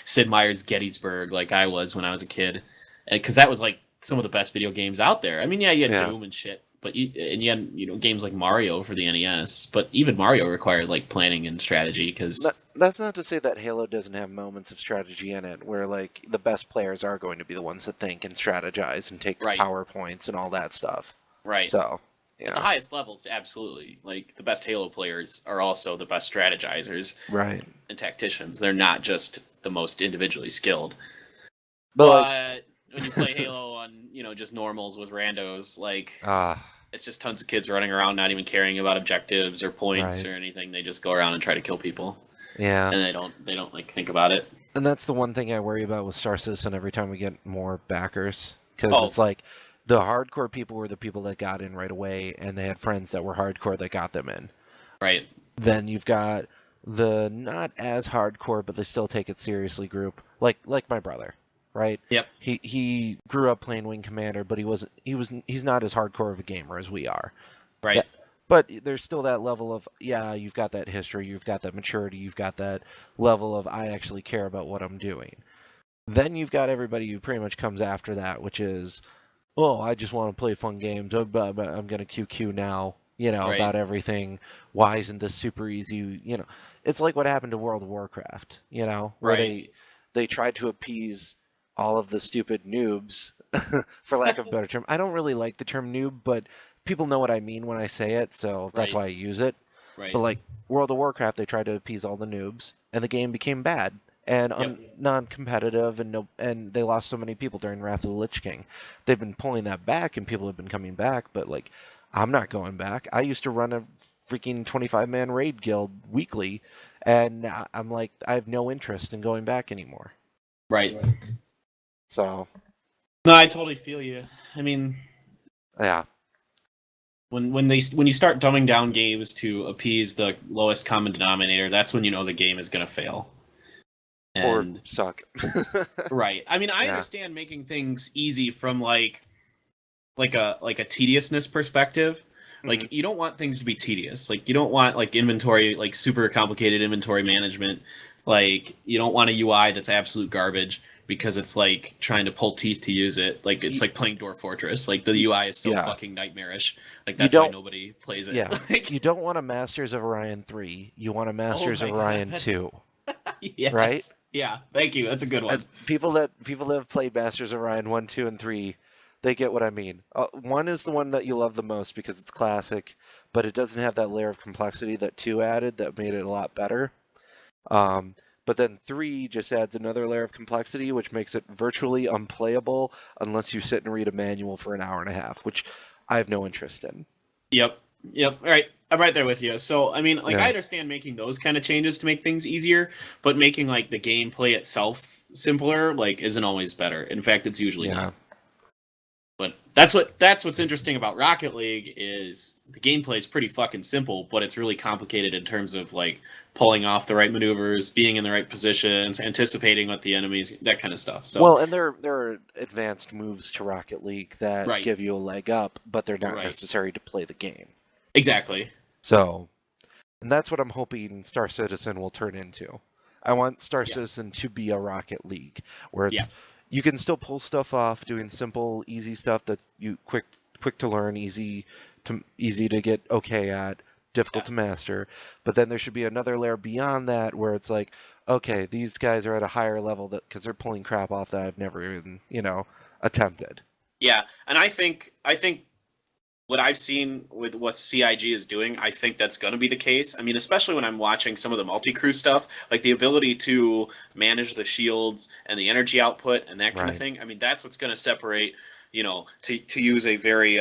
Sid Meier's Gettysburg like I was when I was a kid, because that was like some of the best video games out there. I mean, yeah, you had Yeah. Doom and shit, but you had games like Mario for the NES. But even Mario required like planning and strategy because That's not to say that Halo doesn't have moments of strategy in it where like the best players are going to be the ones that think and strategize and take Right. PowerPoints and all that stuff. right. So, At the yeah. highest levels, absolutely. Like the best Halo players are also the best strategizers Right. and tacticians. They're not just the most individually skilled. But But like when you play Halo on, just normals with randos, like ah, it's just tons of kids running around not even caring about objectives or points Right. or anything. They just go around and try to kill people. yeah. And they don't like think about it. And that's the one thing I worry about with Star Citizen every time we get more backers. Because Oh. it's like the hardcore people were the people that got in right away, and they had friends that were hardcore that got them in. Right. Then you've got the not as hardcore, but they still take it seriously group, like my brother, right? Yep. He grew up playing Wing Commander, but he's not as hardcore of a gamer as we are. Right. But there's still that level of, yeah, you've got that history, you've got that maturity, you've got that level of, I actually care about what I'm doing. Then you've got everybody who pretty much comes after that, which is, oh, I just want to play fun games. I'm going to QQ now, Right. about everything. Why isn't this super easy? It's like what happened to World of Warcraft, where Right. they tried to appease all of the stupid noobs, for lack of a better term. I don't really like the term noob, but people know what I mean when I say it, so that's Right. why I use it. But Right. like World of Warcraft, they tried to appease all the noobs, and the game became bad and Yep. non-competitive, and no, and they lost so many people during Wrath of the Lich King. They've been pulling that back, and people have been coming back, but like, I'm not going back. I used to run a freaking 25-man raid guild weekly, and I'm like, I have no interest in going back anymore. Right. So No, I totally feel you. I mean, yeah, when you start dumbing down games to appease the lowest common denominator, that's when you know the game is gonna fail. or And suck. right. I mean, I Yeah. understand making things easy from like a tediousness perspective. Mhm. Like you don't want things to be tedious. Like you don't want like inventory, like super complicated inventory management. Like you don't want a UI that's absolute garbage because it's like trying to pull teeth to use it. Like it's Y- like playing Dwarf Fortress. Like the y- UI is so yeah. fucking nightmarish. Like You that's why don't. nobody plays it. Yeah. Like You don't want a Masters of Orion 3. You want a oh Masters my of Orion god. 2, right? Yes. Yeah. Thank you. That's a good one. People that have played Masters of Orion 1, 2, and 3, they get what I mean. One is the one that you love the most because it's classic, but it doesn't have that layer of complexity that 2 added that made it a lot better. Um, but then 3 just adds another layer of complexity, which makes it virtually unplayable unless you sit and read a manual for an hour and a half, which I have no interest in. Yep. Yep. All right. I'm right there with you. So, I mean, like, I Yeah. understand making those kind of changes to make things easier, but making like the gameplay itself simpler, like, isn't always better. In fact, it's usually Yeah. not. But that's what's interesting about Rocket League is the gameplay is pretty fucking simple, but it's really complicated in terms of like pulling off the right maneuvers, being in the right positions, anticipating what the enemies, that kind of stuff. So, Well, and there are advanced moves to Rocket League that right, give you a leg up, but they're not right, necessary to play the game. exactly. So, and that's what I'm hoping Star Citizen will turn into. I want Star Yeah, Citizen to be a Rocket League where yeah, it's you can still pull stuff off doing simple, easy stuff that's you quick to learn, easy to get okay at, difficult yeah. to master. But then there should be another layer beyond that where it's like, okay, these guys are at a higher level that because they're pulling crap off that I've never even attempted. Yeah, and I think what I've seen with what CIG is doing, I think that's going to be the case. I mean, especially when I'm watching some of the multi-crew stuff, like the ability to manage the shields and the energy output and that kind of Right. thing. I mean, that's what's going to separate, to use a very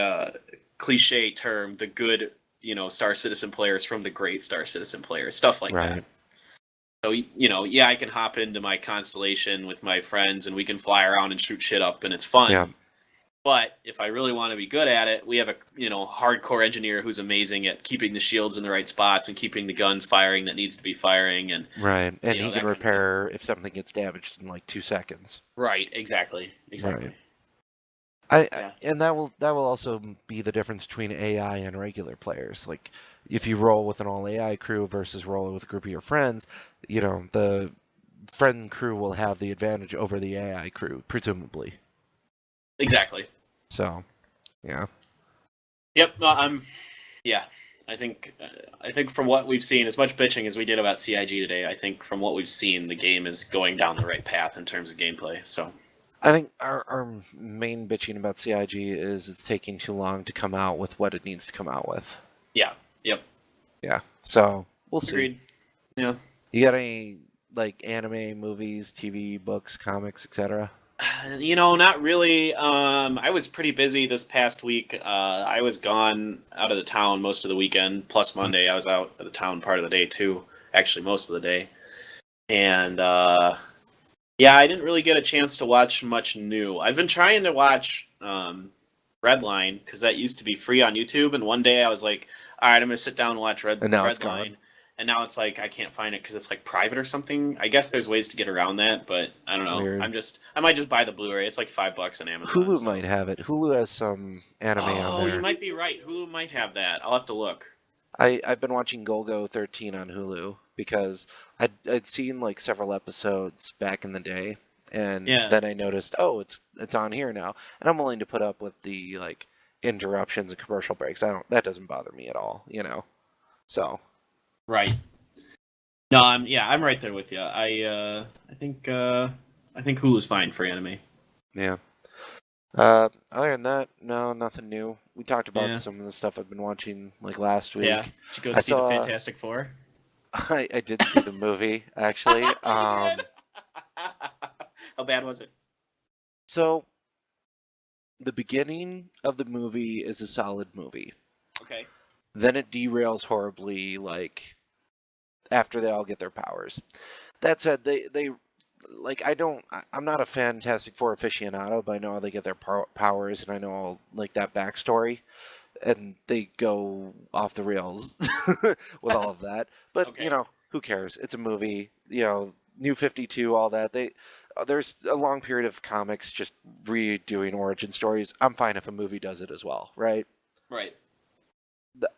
cliche term, the good, Star Citizen players from the great Star Citizen players, stuff like that. Right. So, yeah, I can hop into my constellation with my friends and we can fly around and shoot shit up and it's Yeah. fun. But if I really want to be good at it, we have a hardcore engineer who's amazing at keeping the shields in the right spots and keeping the guns firing that needs to be firing, and Right. And he can that kind of thing. repair if something gets damaged in like 2 seconds. Right, exactly, Right. exactly. Yeah, And that will also be the difference between AI and regular players. Like if you roll with an all AI crew versus roll with a group of your friends, the friend crew will have the advantage over the AI crew, presumably. exactly. So, yeah. Yep. No, Yeah, I think from what we've seen, as much bitching as we did about CIG today, I think from what we've seen, the game is going down the right path in terms of gameplay. So I think our main bitching about CIG is it's taking too long to come out with what it needs to come out with. yeah, yep, Yeah. So, we'll see. agreed. Yeah. You got any like anime, movies, TV, books, comics, etc.? Not really. I was pretty busy this past week. I was gone out of the town most of the weekend, plus Monday. I was out of the town part of the day too. Actually, most of the day. And yeah, I didn't really get a chance to watch much new. I've been trying to watch Redline because that used to be free on YouTube. And one day I was like, all right, I'm gonna sit down and watch And now it's Redline. gone. And now it's like I can't find it because it's like private or something. I guess there's ways to get around that, but I don't know. Weird. I might just buy the Blu-ray. It's like $5 on Amazon. Hulu So. might have it. Hulu has some anime on Oh, you there. might be right. Hulu might have that. I'll have to look. I've been watching Golgo 13 on Hulu because I'd seen like several episodes back in the day, and Yeah. then I noticed, oh, it's on here now, and I'm willing to put up with the like interruptions and commercial breaks. That doesn't bother me at all. So Right. No, I'm right there with you. I think I think Hulu's fine for anime. Yeah. Other than that, no, nothing new. We talked about Yeah. some of the stuff I've been watching like last Yeah. week. Did you go I see the saw, Fantastic Four? I did see the movie actually. You did? How bad was it? So the beginning of the movie is a solid movie. Okay. Then it derails horribly, like after they all get their powers. That said, they like I'm not a Fantastic Four aficionado, but I know how they get their powers, and I know all, like that backstory, and they go off the rails with all of that. But Okay. who cares? It's a movie. New 52, all that. There's a long period of comics just redoing origin stories. I'm fine if a movie does it as well, right? Right.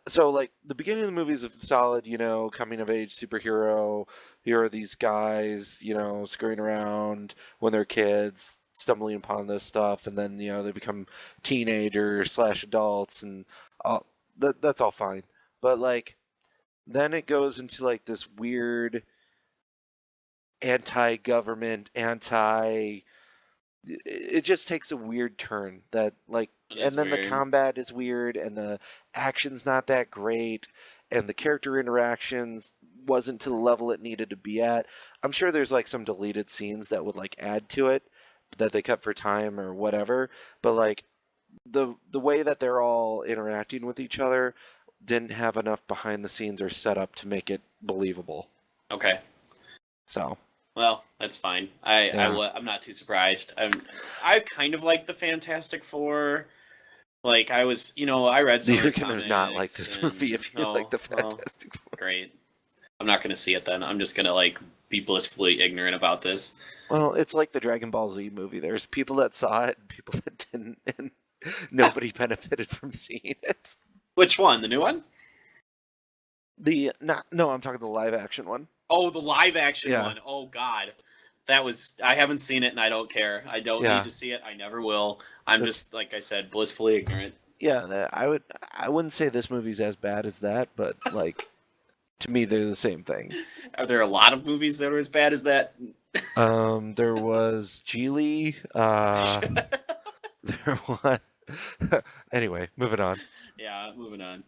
So like the beginning of the movie is a solid, coming of age superhero. Here are these guys, screwing around when they're kids, stumbling upon this stuff, and then they become teenagers slash adults, and all that's all fine. But like then it goes into like this weird anti-government, anti. It just takes a weird turn that like, That and is then the weird. combat is weird, and the action's not that great, and the character interactions wasn't to the level it needed to be at. I'm sure there's like some deleted scenes that would like add to it that they cut for time or whatever, but like the way that they're all interacting with each other didn't have enough behind the scenes or setup to make it believable. Okay. So Well, that's fine. yeah. I'm not too surprised. I kind of like the Fantastic Four. Like I read some of You're their gonna not like comics this movie and if you like the well, Fantastic Four. great. I'm not gonna see it then. I'm just gonna like be blissfully ignorant about this. Well, it's like the Dragon Ball Z movie. There's people that saw it and people that didn't, and nobody benefited from seeing it. Which one? The new one? The not no, I'm talking the live action one. Oh, the live action Yeah, one. Oh God. I haven't seen it and I don't care. I don't need yeah, to see it. I never will. I'm that's just like I said, blissfully ignorant. yeah. I wouldn't say this movie's as bad as that, but like to me, they're the same thing. Are there a lot of movies that are as bad as that? There was Geely. There was. Anyway, moving on. Yeah, moving on.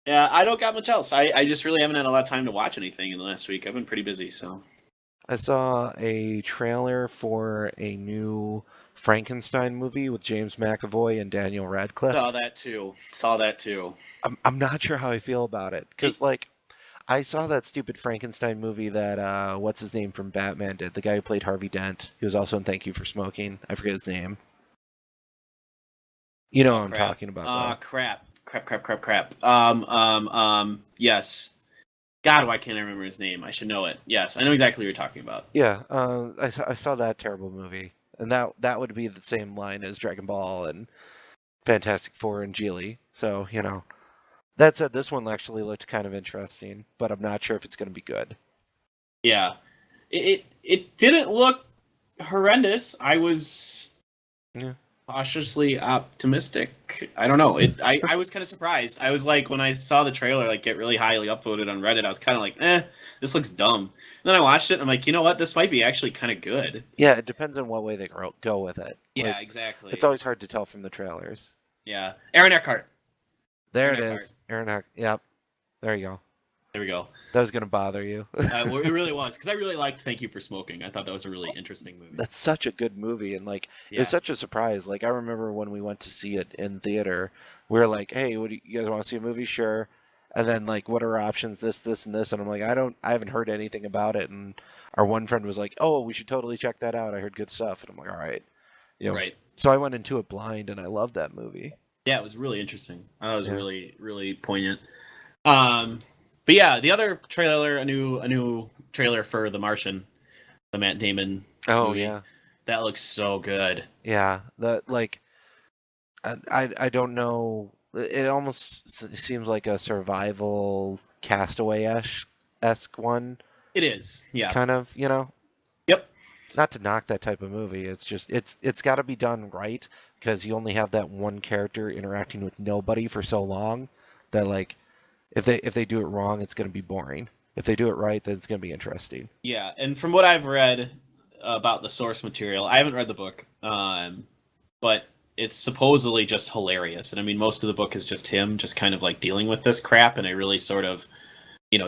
Yeah, I don't got much else. I just really haven't had a lot of time to watch anything in the last week. I've been pretty busy, so. I saw a trailer for a new Frankenstein movie with James McAvoy and Daniel Saw Radcliffe. that too. Saw that too. I'm not sure how I feel about it It, because like I saw that stupid Frankenstein movie that what's his name from Batman did, the guy who played Harvey Dent. He was also in Thank You for Smoking. I forget his name. You know oh what I'm crap. talking about though. Crap. Yes. God, why can't I remember his name? I should know it. Yes, I know exactly what you're talking about. Yeah, I saw that terrible movie, and that would be the same line as Dragon Ball and Fantastic Four and Geely. So that said, this one actually looked kind of interesting, but I'm not sure if it's going to be good. Yeah. It didn't look horrendous. I was Yeah. cautiously optimistic. I don't know. I was kind of surprised. I was like when I saw the trailer like get really highly upvoted on Reddit, I was kind of like, this looks dumb. And then I watched it and I'm like, you know what? This might be actually kind of good. Yeah, it depends on what way they go with it. Yeah, Like, it's exactly. always hard to tell from the trailers. Yeah. Aaron Eckhart. There Aaron it Eckhart. is. Aaron Huck. Yep. There you go. There we go. That was going to bother you. It really was because I really liked Thank You for Smoking. I thought that was a really interesting movie. That's such a good movie, and like it Yeah. was such a surprise. Like I remember when we went to see it in theater, we were like, "Hey, what do you guys want to see a movie? Sure." And then like, what are options? This, and this. And I'm like, I haven't heard anything about it. And our one friend was like, "Oh, we should totally check that out. I heard good stuff." And I'm like, "All right." Right. So I went into it blind, and I loved that movie. Yeah, it was really interesting. I thought it was Yeah. really, really poignant. But yeah, the other trailer, a new trailer for The Martian, the Matt Damon Oh movie. yeah. That looks so good. Yeah. That like I don't know. It almost seems like a survival castaway esque one, It is. Yeah. kind of. Yep. Not to knock that type of movie. It's just it's got to be done right because you only have that one character interacting with nobody for so long that like if they do it wrong, it's going to be boring. If they do it right, then it's going to be interesting. Yeah, and from what I've read, about the source material. I haven't read the book, but it's supposedly just hilarious. And I mean, most of the book is just him, just kind of like dealing with this crap in a really sort of,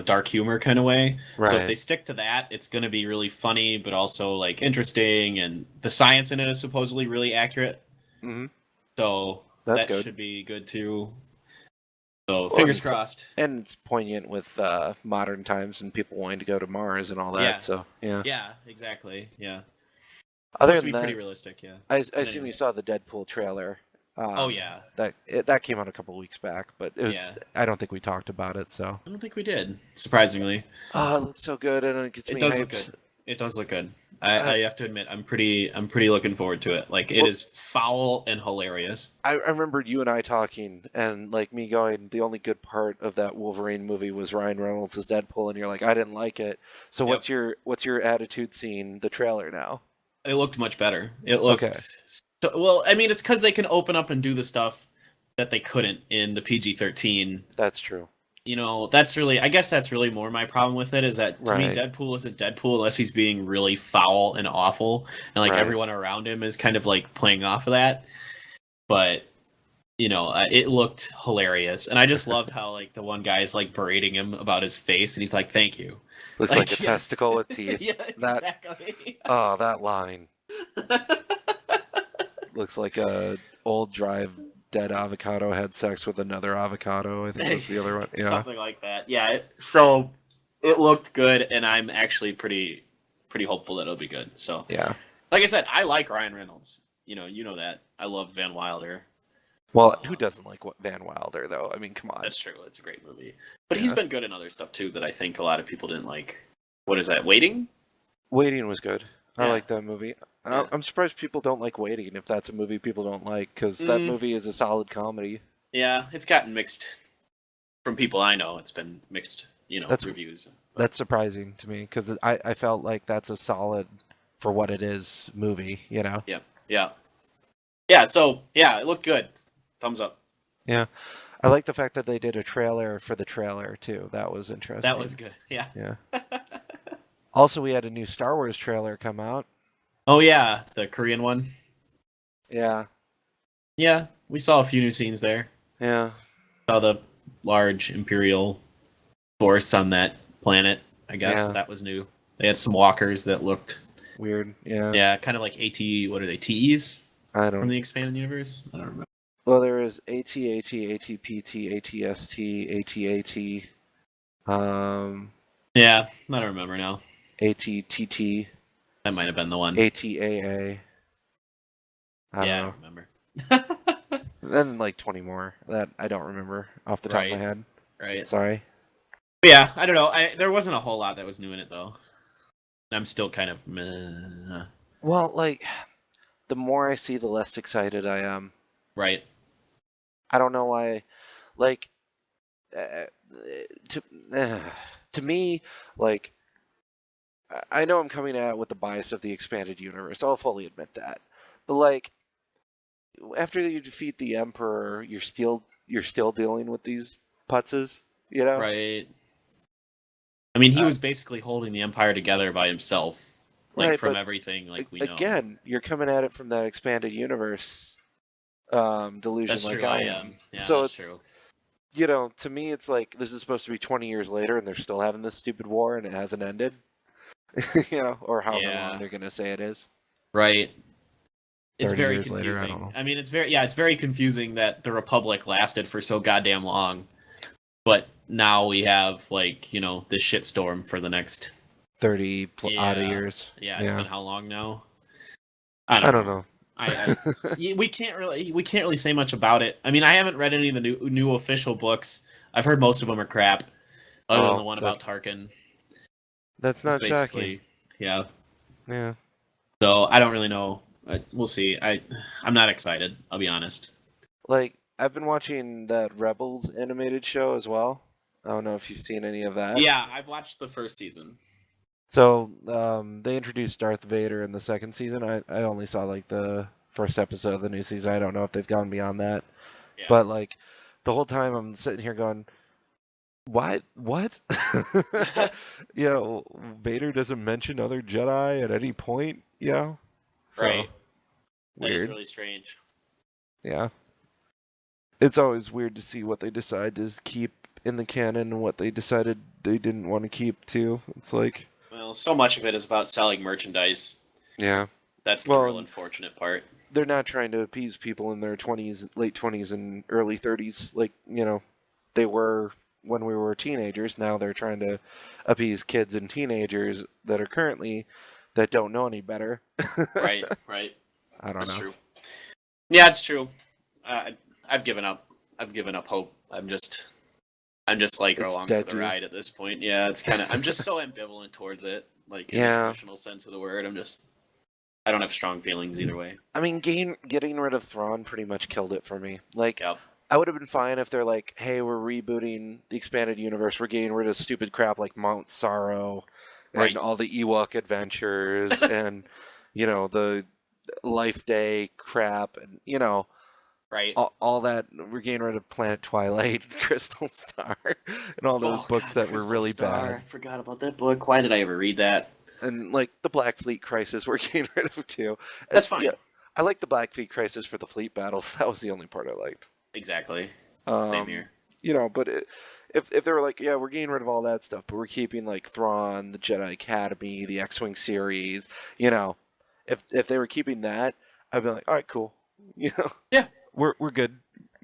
dark humor kind of way. So if they Right. stick to that, it's going to be really funny, but also like interesting. And the science in it is supposedly really accurate. Hmm. So That's that good. should be good too. So Well, fingers crossed. and it's poignant with modern times and people wanting to go to Mars and all that. Yeah. So yeah. Yeah, exactly. Yeah. Other Supposed to than be pretty that, realistic, yeah. I But assume you anyway. saw the Deadpool trailer. Oh yeah. That came out a couple weeks back, but it was Yeah. I don't think we talked about it. So I don't think we did, surprisingly. oh, it looks so good and it gets It me does look good. hyped. It does look good. Uh, I have to admit, I'm pretty looking forward to it. Like it well, is foul and hilarious. I remember you and I talking and like me going, the only good part of that Wolverine movie was Ryan Reynolds as Deadpool, and you're like, I didn't like it. So Yep. what's your attitude seeing the trailer now? It looked much better. It Okay, looked well. I mean, it's because they can open up and do the stuff that they couldn't in the PG-13. that's true. That's really, I guess that's really more my problem with it, is that to me Right, Deadpool isn't Deadpool unless he's being really foul and awful, and like right. everyone around him is kind of like playing off of that. But it looked hilarious, and I just loved how like the one guy is like berating him about his face, and he's like, "Thank you." Looks like a Like, yes, testicle with teeth. yeah, That exactly. that line looks like a old drive dead avocado had sex with another avocado. I think was the other one. Yeah, Something like that. Yeah. So it looked good, and I'm actually pretty hopeful that it'll be good. So, yeah. like I said, I like Ryan Reynolds. You know that I love Van Wilder. Well, who Um, doesn't like Van Wilder though? I mean, come on. that's true. It's a great movie, but he's Yeah, been good in other stuff too that I think a lot of people didn't like. What is that? Waiting? Waiting was good. I Yeah. like that movie. Yeah. I'm surprised people don't like Waiting if that's a movie people don't like, because that Mm, movie is a solid comedy. yeah. It's gotten mixed from people I know. It's been mixed, That's reviews. But that's surprising to me because I felt like that's a solid for what it is movie. yeah, yeah, yeah. So yeah, it looked good. Thumbs up. Yeah. I like the fact that they did a trailer for the trailer too. That was That was interesting. good. Yeah. Yeah. Also, we had a new Star Wars trailer come out. Oh yeah, the Korean one. Yeah. Yeah, we saw a few new scenes there. Yeah. Saw the large Imperial force on that planet. I guess Yeah. that was new. They had some walkers that looked, Weird. Yeah. yeah, kind of like AT. What are they? TEs I from don't. the expanded universe? I don't remember. Well, there is AT-AT, AT-PT, AT-ST, AT-AT, Yeah, I don't remember now. AT-TT, That might have been the one. AT-AA. I don't Yeah, I know. don't remember. Then like 20 more that I don't remember off the top of my Right, head. right. Sorry. But yeah, I don't know. There wasn't a whole lot that was new in it though. I'm still kind of meh. Well, like the more I see, the less excited I am. Right. I don't know why. Like uh, to uh, to me, like I know I'm coming at it with the bias of the expanded universe. I'll fully admit that. But like after you defeat the Emperor, you're still dealing with these putzes, you know? Right. I mean, he Uh, was basically holding the empire together by himself, like right, from but everything like we know. again, you're coming at it from that expanded universe delusion That's like true. I I am. Yeah, So that's it's true. to me it's like this is supposed to be 20 years later and they're still having this stupid war and it hasn't ended. Or however long Yeah. they're going to say it is. Right. It's 30 very years later, I don't confusing. know. I mean, it's very confusing that the Republic lasted for so goddamn long, but now we have like this shitstorm for the next. 30 odd Yeah, years. yeah. It's Yeah. been how long now? I I don't don't know. know. We can't really say much about it. I mean, I haven't read any of the new official books. I've heard most of them are crap, other than the Oh, one about Tarkin. that's It's not shocking. basically, yeah. Yeah. So I don't really know. We'll see. I'm not excited. I'll be honest. Like I've been watching that Rebels animated show as well. I don't know if you've seen any of that. Yeah, I've watched the first season. So they introduced Darth Vader in the second season. I only saw like the first episode of the new season. I don't know if they've gone beyond that. Yeah. But like the whole time I'm sitting here going, Why? What? Vader doesn't mention other Jedi at any point. So Right. That is weird. really strange. Yeah, it's always weird to see what they decide to keep in the canon and what they decided they didn't want to keep too. It's like, Well, so much of it is about selling merchandise. yeah, That's the real well, unfortunate part. they're not trying to appease people in their 20s, late 20s, and early 30s, like they were when we were teenagers. Now they're trying to appease kids and teenagers that are currently that don't know any better. Right, right. I don't That's know. true. Yeah, it's true. Uh, I've given up. I've given up hope. I'm just like It's along for dead the to you. ride at this point. Yeah, it's kind of. I'm just so ambivalent towards it, like in the Yeah, traditional sense of the word. I don't have strong feelings either way. I mean, getting rid of Thrawn pretty much killed it for me. Like, Yep. I would have been fine if they're like, "Hey, we're rebooting the expanded universe. We're getting rid of stupid crap like Mount Sorrow, and Right. all the Ewok adventures, and the Life Day crap, and Right. all that. We're getting rid of Planet Twilight, Crystal Star, and all those Oh books God, that were Crystal really Star. bad. I forgot about that book. Why did I ever read that? And like the Black Fleet Crisis, we're getting rid of too. That's Yeah, fine. I like the Black Fleet Crisis for the fleet battles. That was the only part I liked. Exactly. Same Um, here. but if they were like, yeah, we're getting rid of all that stuff, but we're keeping like Thrawn, the Jedi Academy, the X-wing series, if they were keeping that, I'd be like, all right, cool. You know, Yeah. we're good.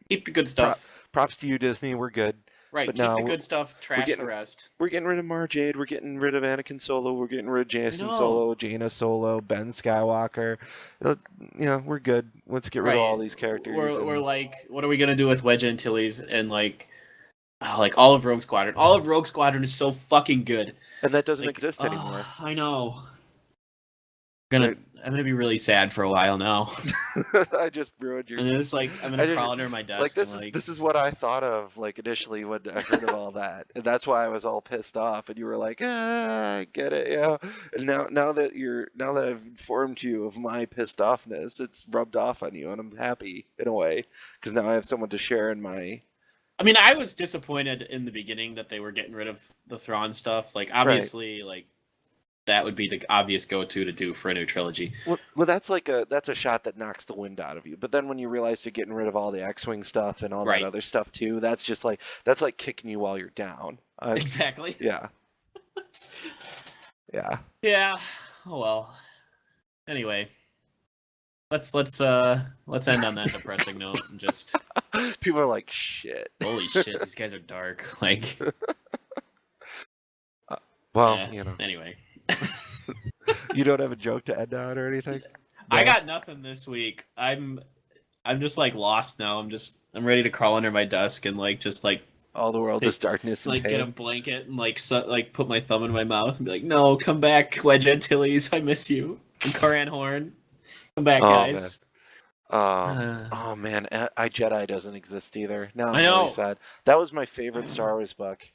Keep the good Pro- stuff. Props to you, Disney. We're good. Right. But Keep no, the we're, good stuff. we're Trash the getting rest. we're getting rid of Mara Jade. We're getting rid of Anakin Solo. We're getting rid of I Jason know. Solo, Jaina Solo, Ben Skywalker. We're good. Let's get rid of all Right. these characters. We're And like, what are we gonna do with Wedge Antilles and like all of Rogue Squadron? All of Rogue Squadron is so fucking good. that doesn't Like, exist anymore. I know. They're- I'm gonna be really sad for a while now. I just ruined your. And it's like I'm I gonna just crawl under my like desk and this is what I thought of like initially when I heard of all that, and that's why I was all pissed off. And you were like, I get it, yeah. And now that I've informed you of my pissed offness, it's rubbed off on you, and I'm happy in a way because now I have someone to share in my I mean, I was disappointed in the beginning that they were getting rid of the Thrawn stuff. Like, right. obviously, like that would be the obvious go-to to do for a new trilogy. Well, that's a shot that knocks the wind out of you. But then when you realize you're getting rid of all the X-wing stuff and all that Right. other stuff too, that's like kicking you while you're down. Exactly. Yeah, yeah. Yeah. Oh well. Anyway, let's end on that depressing note and just People are like, shit. holy shit, these guys are dark. Like, Well, Anyway, you don't have a joke to end on or anything. I No? got nothing this week. I'm just like lost now. I'm ready to crawl under my desk and just All the world is darkness and get a pain. blanket and put my thumb in my mouth and be like, no, come back, Wedge Antilles, I miss you. And Coran Horn, come back, Oh guys. oh man, I Jedi doesn't exist either. Now I'm I know. really sad. That was my favorite Star Wars book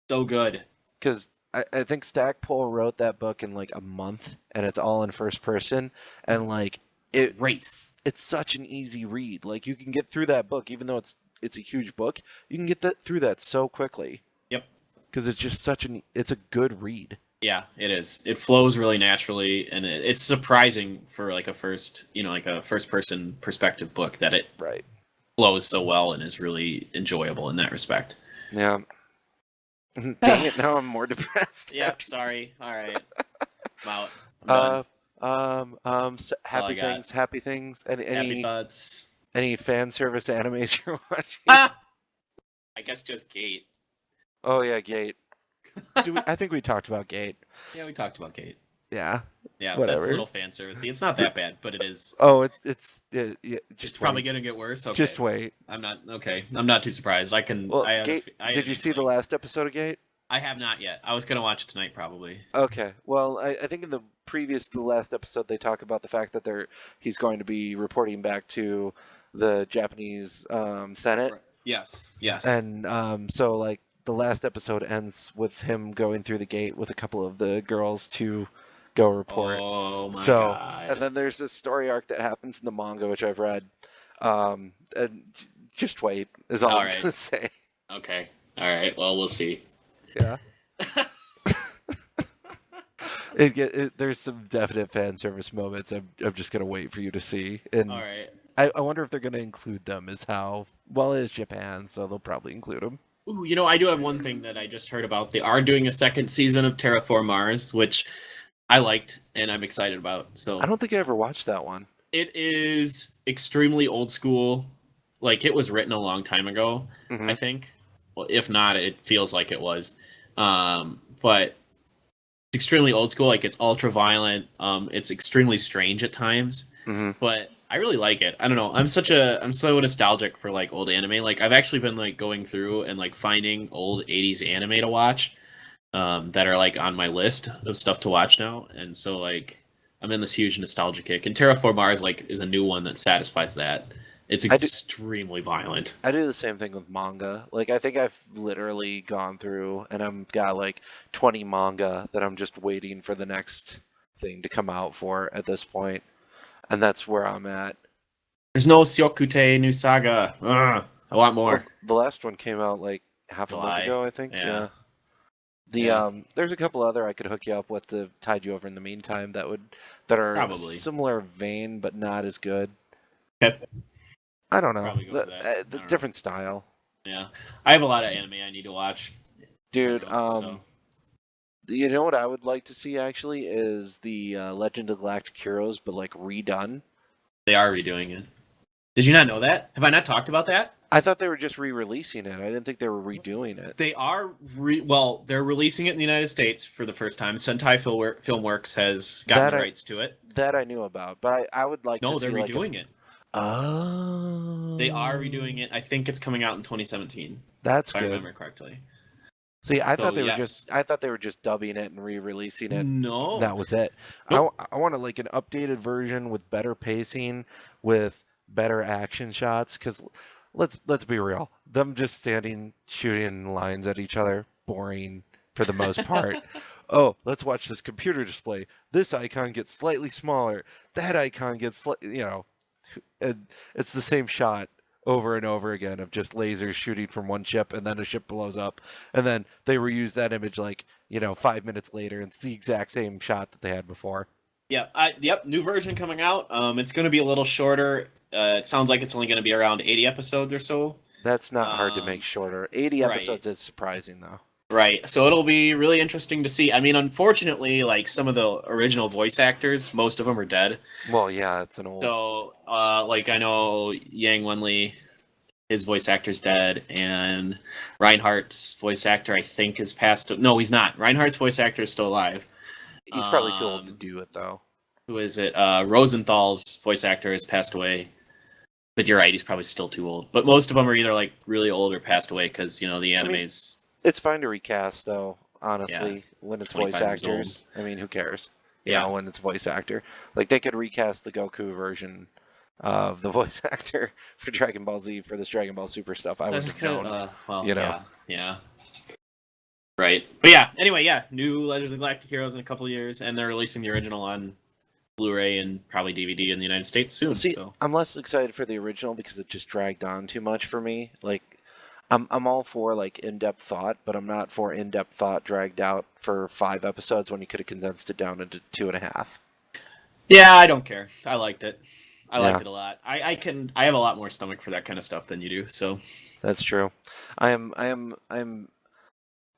So good. because I think Stackpole wrote that book in like a month, and it's all in first person, and like Great. it's such an easy read. Like you can get through that book, even though it's a huge book. You can get through that so quickly. Yep. Because it's just it's a good read. Yeah, it is. It flows really naturally, and it's surprising for like a first person perspective book that it Right. flows so well and is really enjoyable in that respect. Yeah. Dang it! Now I'm more depressed. Yep. Sorry. All right. I'm out. I'm done. Happy I got. things. Happy things. Happy Any thoughts. any fan service animes you're watching? Ah! I guess just Gate. Oh yeah, Gate. I think we talked about Gate. Yeah, we talked about Gate. Yeah. Yeah, Whatever. that's a little fan servicey. It's not that bad, but it is. Oh, yeah, just It's probably wait. gonna get worse. Okay. Just wait. I'm not okay. I'm not too surprised. I can. Well, I have Gate. Did you see the last episode of Gate? I have not yet. I was gonna watch it tonight, probably. Okay. Well, I think in the last episode, they talk about the fact that he's going to be reporting back to the Japanese Senate. Yes. Yes. And so like the last episode ends with him going through the gate with a couple of the girls to go report. Oh my So god. and then there's this story arc that happens in the manga which I've read. And just wait is all I'm right. gonna say. Okay. All right. Well, we'll see. Yeah. There's some definite fan service moments. I'm just gonna wait for you to see, All and right. I wonder if they're gonna include them. As how well it is Japan, so they'll probably include them. Ooh, I do have one thing that I just heard about. They are doing a second season of Terraform Mars, which I liked and I'm excited about. I So don't think I ever watched that one. it is extremely old school. Like it was written a long time ago, Hmm. I think. Well, if not, it feels like it was. But it's extremely old school. Like it's ultra violent. It's extremely strange at times, Hmm. but I really like it. I don't know. I'm so nostalgic for like old anime. Like I've actually been like going through and like finding old '80s anime to watch that are like on my list of stuff to watch now. And so like I'm in this huge nostalgia kick. And Terraform Mars like is a new one that satisfies that. It's I do. extremely violent. I do the same thing with manga. Like I think I've literally gone through and I'm got like 20 manga that I'm just waiting for the next thing to come out for at this point, and that's where I'm at. There's no Syokute new saga. Ugh, I want Well, more. the last one came out like half a month July. ago, I think. Yeah. Yeah. The Yeah. there's a couple other I could hook you up with to tide you over in the meantime that are in a Probably. similar vein but not as good. Okay. I don't know. Probably go for that. The I don't know. different style. Yeah. I have a lot of anime I need to watch right Dude, now, so you know what I would like to see actually is the Legend of Galactic Heroes, but like redone. they are redoing it. Did you not know that? Have I not talked about that? I thought they were just re-releasing it. I didn't think they were redoing it. They are well, they're releasing it in the United States for the first time. Sentai Filmworks has gotten That the I rights to it. that I knew about, but I would like to No, see they're like redoing an it. They are redoing oh, it. I think it's coming out in 2017, that's if I good. remember correctly. See, So yes. I thought they were just dubbing it and re-releasing it. No. That was it. Nope. I wanted like an updated version with better pacing, with better action shots. Because let's be real, them just standing shooting lines at each other, boring for the most part. Oh, let's watch this computer display. This icon gets slightly smaller. That icon gets and it's the same shot over and over again of just lasers shooting from one ship and then a ship blows up and then they reuse that image like 5 minutes later and it's the exact same shot that they had before. Yeah. Yep. New version coming out. It's going to be a little shorter. It sounds like it's only going to be around 80 episodes or so. That's not hard to make Um, shorter. 80 right. episodes is surprising though. Right. So it'll be really interesting to see. I mean, unfortunately, like some of the original voice actors, most of them are dead. Well, yeah, it's an old. So, like I know Yang Wenli, his voice actor's dead, and Reinhardt's voice actor, I think, is passed. No, he's not. Reinhardt's voice actor is still alive. He's probably too old to Um, do it though. who is it? Rosenthal's voice actor has passed away. But you're right, he's probably still too old. But most of them are either like really old or passed away because the I mean, anime's it's fine to recast though, yeah honestly, when it's voice 25 years old. actors. I mean, who cares? Yeah. When it's voice actor. Like they could recast the Goku version of the voice actor for Dragon Ball Z for this Dragon Ball Super stuff. I would That's have kind known, of well, you know. yeah, yeah, right. But yeah, anyway, yeah, new Legend of the Galactic Heroes in a couple of years, and they're releasing the original on Blu-ray and probably DVD in the United States soon. See, So I'm less excited for the original because it just dragged on too much for me. Like I'm all for like in-depth thought, but I'm not for in-depth thought dragged out for 5 episodes when you could have condensed it down into 2.5. yeah, I don't care. I liked it. I liked Yeah, it a lot. I have a lot more stomach for that kind of stuff than you do. So that's true. I'm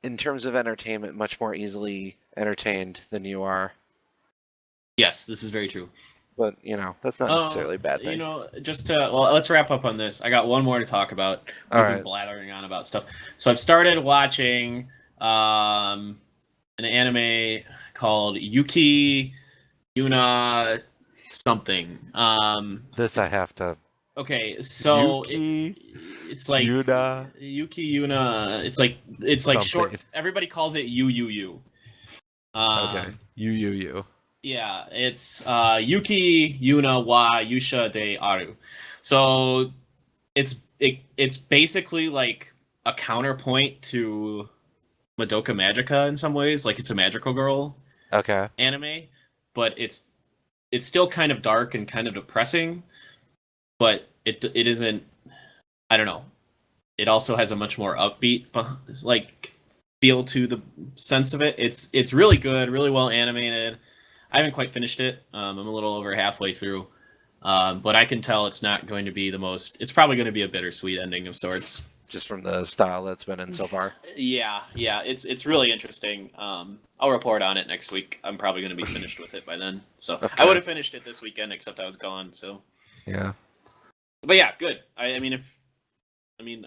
in terms of entertainment much more easily entertained than you are. yes, this is very true. But that's not necessarily a bad thing. Just to well, let's wrap up on this. I got one more to talk about. All We've been right. blathering on about stuff. So I've started watching an anime called Yuki Yuna something. This I have to. Okay, so Yuki it's like Yuna Yuki Yuna. It's like short. something. Everybody calls it UUU. Okay. You. Yeah, it's Yuki Yuna wa Yusha de Aru. So it's basically like a counterpoint to Madoka Magica in some ways. Like it's a magical girl Okay. anime, but it's still kind of dark and kind of depressing. But it isn't. I don't know. it also has a much more upbeat like feel to the sense of it. It's really good, really well animated. I haven't quite finished it. I'm a little over halfway through, but I can tell it's not going to be the most. It's probably going to be a bittersweet ending of sorts. Just from the style that's been in so far. Yeah, it's really interesting. I'll report on it next week. I'm probably going to be finished with it by then. So Okay. I would have finished it this weekend, except I was gone. So, Yeah. but yeah, good. I mean,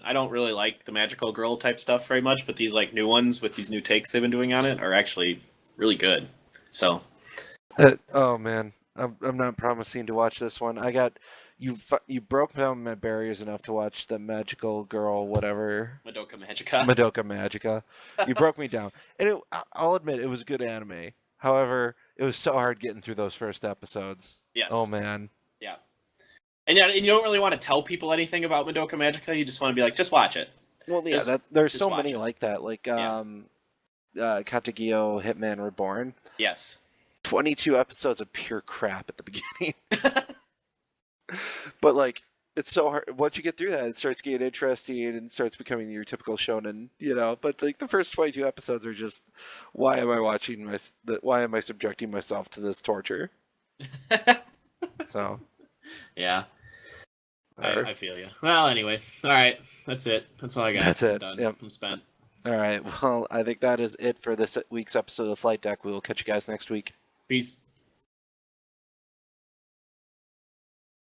I don't really like the magical girl type stuff very much, but these like new ones with these new takes they've been doing on it are actually really good. So, Oh man, I'm not promising to watch this one. I got you broke down my barriers enough to watch the Magical Girl, whatever, Madoka Magica. Madoka Magica. You broke me down, and I'll admit it was good anime. However, it was so hard getting through those first episodes. Yes. Oh man. Yeah. And yeah, and you don't really want to tell people anything about Madoka Magica. You just want to be like, just watch it. Well, yeah, Just- there's just so watch many it. like that. Like Yeah. Katekyo Hitman Reborn. Yes. 22 episodes of pure crap at the beginning. But like it's so hard once you get through that it starts getting interesting and starts becoming your typical shonen, but like the first 22 episodes are just why am I watching why am I subjecting myself to this torture? So Yeah. whatever. I feel you. Well, anyway, all right, that's it. That's all I got. That's I'm it. done. Yep. I'm spent. All right, well I think that is it for this week's episode of Flight Deck. We will catch you guys next week. Peace.